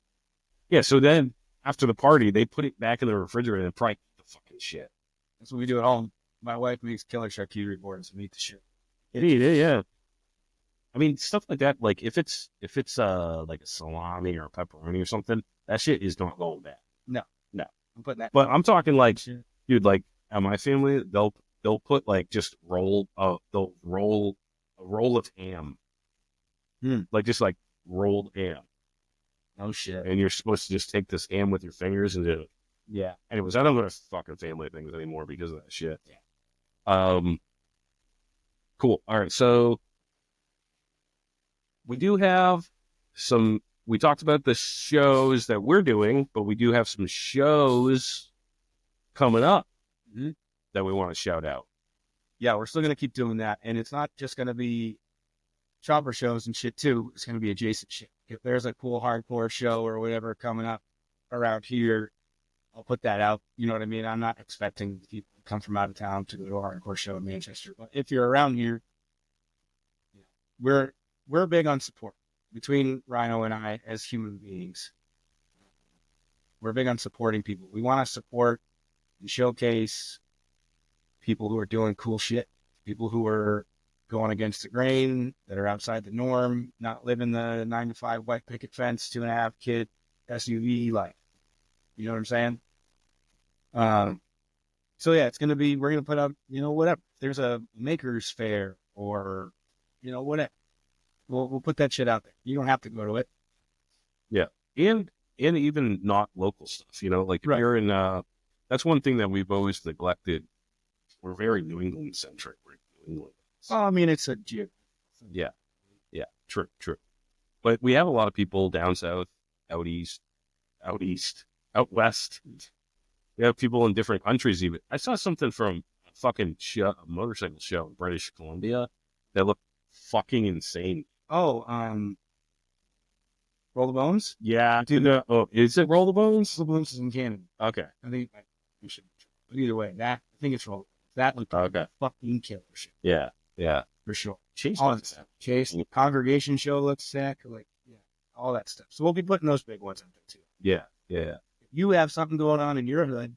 Yeah, so then after the party, they put it back in the refrigerator and fry the fucking shit. That's what we do at home. My wife makes killer charcuterie boards and eat the shit. Yeah. I mean, stuff like that, like if it's like a salami or a pepperoni or something, that shit is not going bad. No. I'm putting that. But I'm talking like, dude, like at my family, they'll put like just they'll roll a roll of ham. Like just like rolled ham. Oh shit. And you're supposed to just take this ham with your fingers and do it. Yeah. Anyways, I don't go to fucking family things anymore because of that shit. Yeah. Cool. All right. So we do have we talked about the shows that we're doing, but we do have some shows coming up that we want to shout out. Yeah, we're still going to keep doing that. And it's not just going to be chopper shows and shit too. It's going to be adjacent shit. If there's a cool hardcore show or whatever coming up around here, I'll put that out. You know what I mean? I'm not expecting people to come from out of town to go to a hardcore show in Manchester. But if you're around here, we're big on support between Rhino and I as human beings. We're big on supporting people. We want to support and showcase people who are doing cool shit, people who are going against the grain, that are outside the norm, not living the 9-to-5 white picket fence, 2.5 kid SUV life. You know what I'm saying? So yeah, we're going to put up, whatever. If there's a maker's fair or, whatever. We'll put that shit out there. You don't have to go to it. Yeah. And even not local stuff, like if you're in, that's one thing that we've always neglected. We're very New England centric. We're New England. Well, I mean, it's a gym. Yeah. Yeah. True. But we have a lot of people down south, out east, out west. We have people in different countries even. I saw something from a fucking a motorcycle show in British Columbia that looked fucking insane. Oh, Roll the Bones? Yeah. Is it Roll the Bones? Roll the Bones is in Canada. Okay. I think we should. But either way, I think it's Roll. That looked fucking killer shit. Yeah. For sure. Chase. Congregation show looks sick. All that stuff. So we'll be putting those big ones out there too. Yeah. If you have something going on in your hood,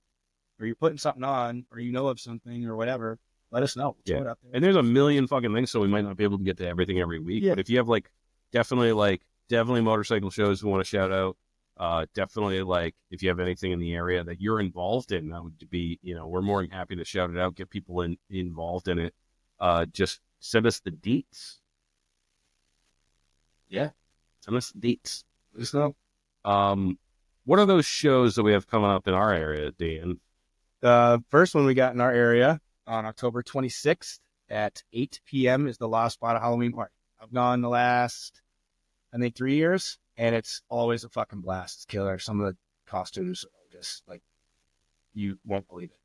or you're putting something on, or you know of something or whatever, let us know. Yeah. It up there. And there's a million fucking things, so we might not be able to get to everything every week. Yeah. But if you have definitely motorcycle shows we want to shout out, definitely if you have anything in the area that you're involved in, that would be, we're more than happy to shout it out, get people involved in it. Just send us the deets. Yeah. Send us the deets. Let us know. What are those shows that we have coming up in our area, Dan? The first one we got in our area on October 26th at 8 p.m. is the Lost Spot Halloween party. I've gone the last, I think, 3 years, and it's always a fucking blast. It's killer. Some of the costumes are just you won't believe it.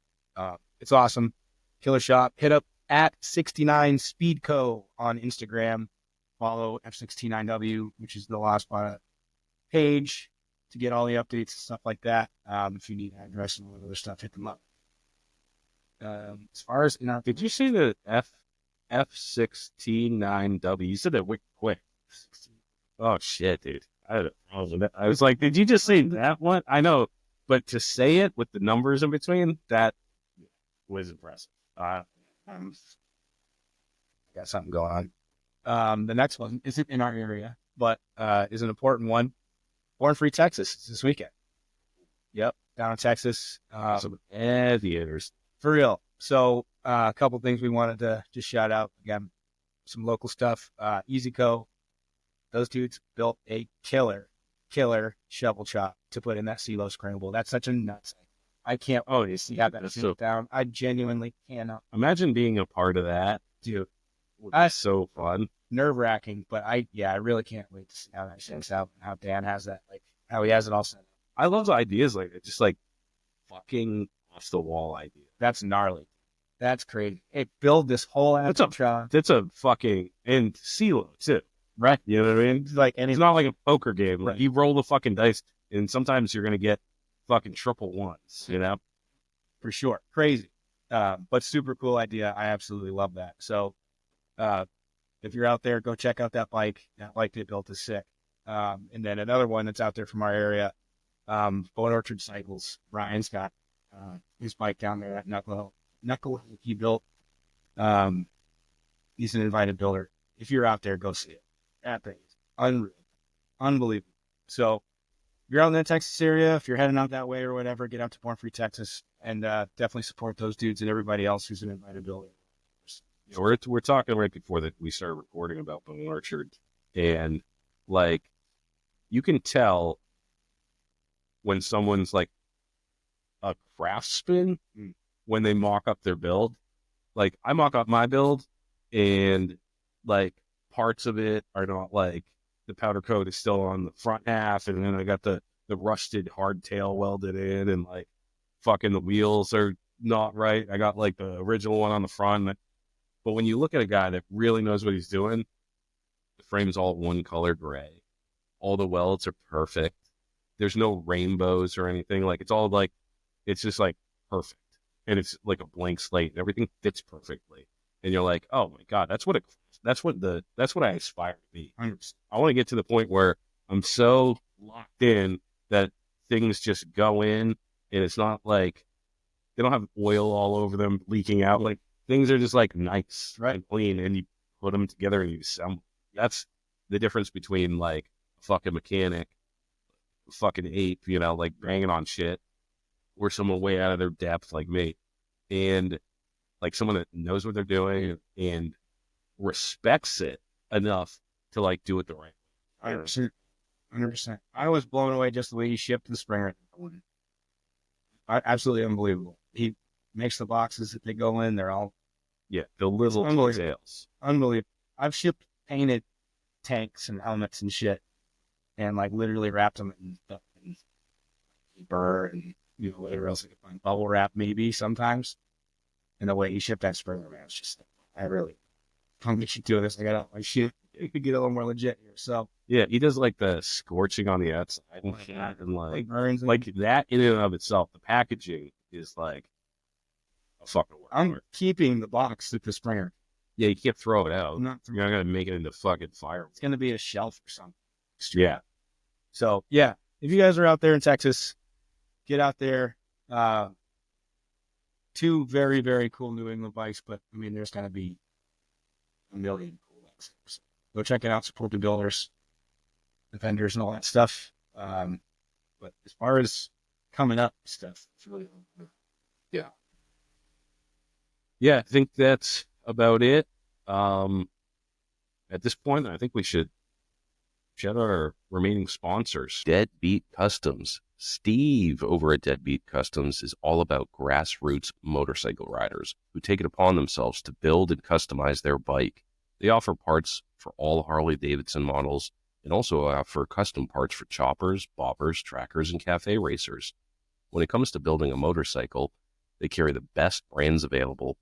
It's awesome. Killer shop. Hit up at 69 Speedco on Instagram. Follow F69W, which is the Lost Spot page, to get all the updates and stuff like that. If you need address and all that other stuff, hit them up. As far as did you say the F69W? You said that quick. Oh shit, dude! I was like, did you just say that one? I know, but to say it with the numbers in between, that was impressive. Got something going on. The next one isn't in our area, but is an important one. Born Free Texas this weekend. Yep, down in Texas. Some aviators. For real. So a couple things we wanted to just shout out. Again, some local stuff. EasyCo. Those dudes built a killer shovel chop to put in that CeeLo scramble. That's such a nuts. I can't have that sit down. I genuinely cannot. Imagine being a part of that. Dude. That's so fun. Nerve-wracking, but I really can't wait to see how that shakes out and how Dan has that, how he has it all set up. I love the ideas like that, just fucking off the wall idea. That's gnarly. That's crazy. Hey, build this whole That's a fucking, and CeeLo too. Right. You know what I mean? And it's not like a poker game. Right. You roll the fucking dice, and sometimes you're going to get fucking triple ones, For sure. Crazy. But super cool idea. I absolutely love that. So, if you're out there, go check out that bike. That bike they built is sick. And then another one that's out there from our area, Bone Orchard Cycles. Ryan's got his bike down there at Knuckle he built. He's an invited builder. If you're out there, go see it. That thing is unreal. Unbelievable. So if you're out in the Texas area, if you're heading out that way or whatever, get out to Born Free Texas and definitely support those dudes and everybody else who's an invited builder. Yeah, we're talking right before that we started recording about Bone Orchard, and you can tell when someone's like a craftsman, when they mock up their build. Like, I mock up my build, and like parts of it are not like the powder coat is still on the front half, and then I got the rusted hardtail welded in, and like fucking the wheels are not right. I got like the original one on the front. But when you look at a guy that really knows what he's doing, the frame's all one color gray. All the welds are perfect. There's no rainbows or anything. Like, it's all like, it's just like perfect. And it's like a blank slate, and everything fits perfectly. And you're like, oh my God, that's what I aspire to be. I want to get to the point where I'm so locked in that things just go in, and it's not like they don't have oil all over them leaking out. Like, things are just like nice and clean, and you put them together and you assemble. That's the difference between like a fucking mechanic, a fucking ape, like banging on shit, or someone way out of their depth like me, and like someone that knows what they're doing and respects it enough to like do it the right way. 100%. I was blown away just the way he shipped the Springer. Absolutely unbelievable. He makes the boxes that they go in. They're all the little details. Unbelievable. I've shipped painted tanks and helmets and shit, and like literally wrapped them in stuff and paper and whatever else I could find, bubble wrap maybe sometimes. And the way he shipped that Springer, man, it's just I'm should do this. I got all my shit. It could get a little more legit here. So yeah, he does like the scorching on the outside and like burns, like that in and of itself. The packaging is like a fucking work. I'm keeping the box with the Springer. Yeah, you can't throw it out. You're not gonna make it into fucking fire. It's gonna be a shelf or something. Yeah. So yeah, if you guys are out there in Texas, get out there. Two very, very cool New England bikes, but I mean, there's gonna be a million cool bikes. So go check it out. Support the builders, the vendors, and all that stuff. But as far as coming up stuff, it's really yeah. I think that's about it. At this point, I think we should shout out our remaining sponsors. Deadbeat Customs. Steve over at Deadbeat Customs is all about grassroots motorcycle riders who take it upon themselves to build and customize their bike. They offer parts for all Harley-Davidson models and also offer custom parts for choppers, bobbers, trackers, and cafe racers. When it comes to building a motorcycle, they carry the best brands available.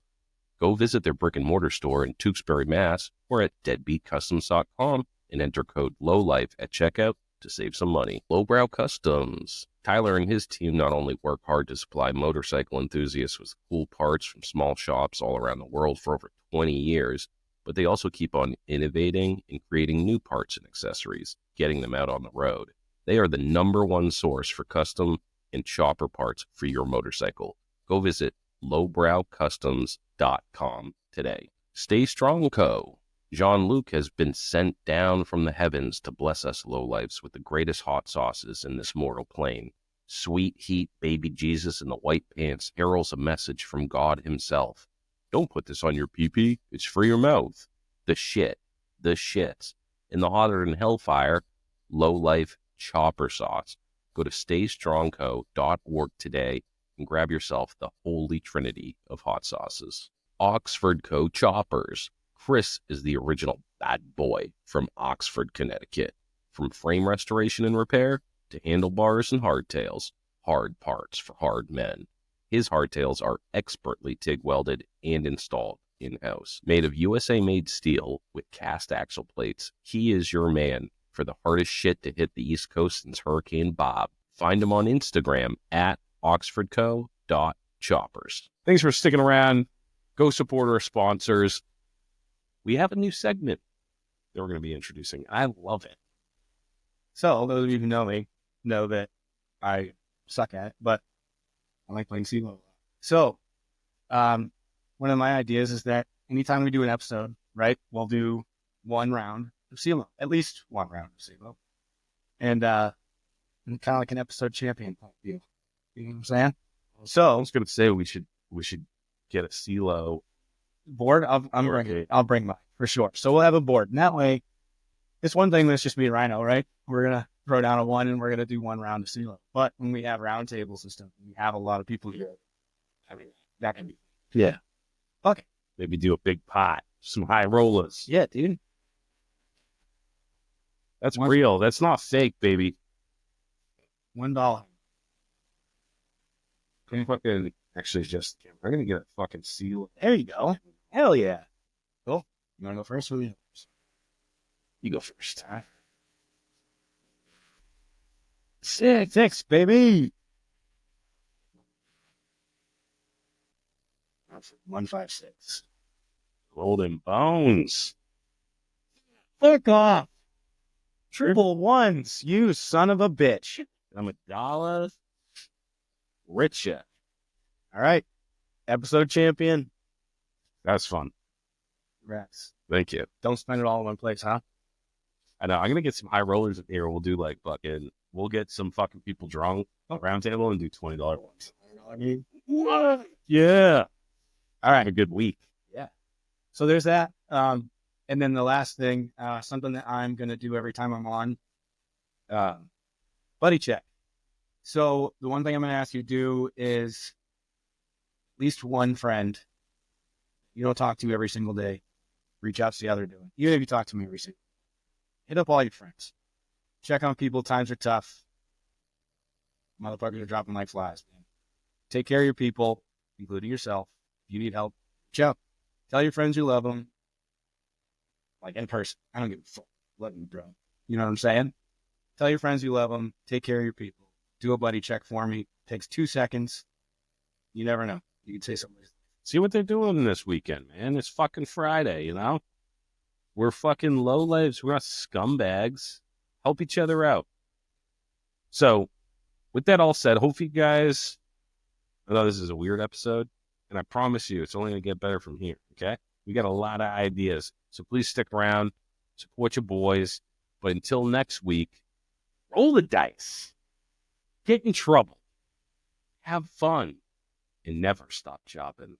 Go visit their brick and mortar store in Tewksbury, Mass, or at deadbeatcustoms.com and enter code LOWLIFE at checkout to save some money. Lowbrow Customs. Tyler and his team not only work hard to supply motorcycle enthusiasts with cool parts from small shops all around the world for over 20 years, but they also keep on innovating and creating new parts and accessories, getting them out on the road. They are the #1 source for custom and chopper parts for your motorcycle. Go visit lowbrowcustoms.com today. Stay Strong Co. Jean-Luc has been sent down from the heavens to bless us lowlifes with the greatest hot sauces in this mortal plane. Sweet heat baby Jesus in the white pants heralds a message from God himself. Don't put this on your pee-pee. It's for your mouth. The shits. In the hotter than hellfire, lowlife chopper sauce. Go to staystrongco.org today and grab yourself the holy trinity of hot sauces. Oxford Co. Choppers. Chris is the original bad boy from Oxford, Connecticut. From frame restoration and repair to handlebars and hardtails, hard parts for hard men. His hardtails are expertly TIG welded and installed in-house. Made of USA-made steel with cast axle plates, he is your man for the hardest shit to hit the East Coast since Hurricane Bob. Find him on Instagram at oxfordco.choppers. Thanks for sticking around. Go support our sponsors. We have a new segment that we're going to be introducing. I love it. So, those of you who know me know that I suck at it, but I like playing CeeLo. So, one of my ideas is that anytime we do an episode, right, we'll do one round of CeeLo, at least one round of CeeLo. And kind of like an episode champion type deal. You know what I'm saying? So, I was going to say we should get a CeeLo board. I'll bring mine for sure. So we'll have a board. And that way, it's one thing that's just me and Rhino, right? We're going to throw down a one and we're going to do one round of CeeLo. But when we have round tables and stuff, we have a lot of people here. I mean, that can be. Yeah. Okay. Maybe do a big pot, some high rollers. Yeah, dude. That's real. That's not fake, baby. $1. I'm fucking actually just. We're gonna get a fucking seal. There you go. Hell yeah. Cool. You want to go first or you? You go first. Huh? Six, baby. 156. Golden bones. Fuck off. Triple ones, you son of a bitch. I'm $1 richer. All right. Episode champion. That's fun. Congrats. Thank you. Don't spend it all in one place, huh? I know. I'm gonna get some high rollers in here. We'll do like fucking. We'll get some fucking people drunk round table and do $20 ones. What? Yeah. All right. Have a good week. Yeah. So there's that. And then the last thing, something that I'm going to do every time I'm on, buddy check. So the one thing I'm going to ask you to do is at least one friend you don't talk to every single day, reach out to see how they're doing. Even if you talk to me every single day, hit up all your friends. Check on people. Times are tough. Motherfuckers are dropping like flies, man. Take care of your people, including yourself. If you need help, reach out. Tell your friends you love them. Like in person. I don't give a fuck. Let me, bro. You know what I'm saying? Tell your friends you love them. Take care of your people. Do a buddy check for me. Takes 2 seconds. You never know. You can say something. See what they're doing this weekend, man. It's fucking Friday, you know? We're fucking low lives. We're not scumbags. Help each other out. So, with that all said, hopefully you guys, I know this is a weird episode, and I promise you it's only going to get better from here, okay? We got a lot of ideas. So please stick around, support your boys. But until next week, roll the dice, get in trouble, have fun, and never stop chopping.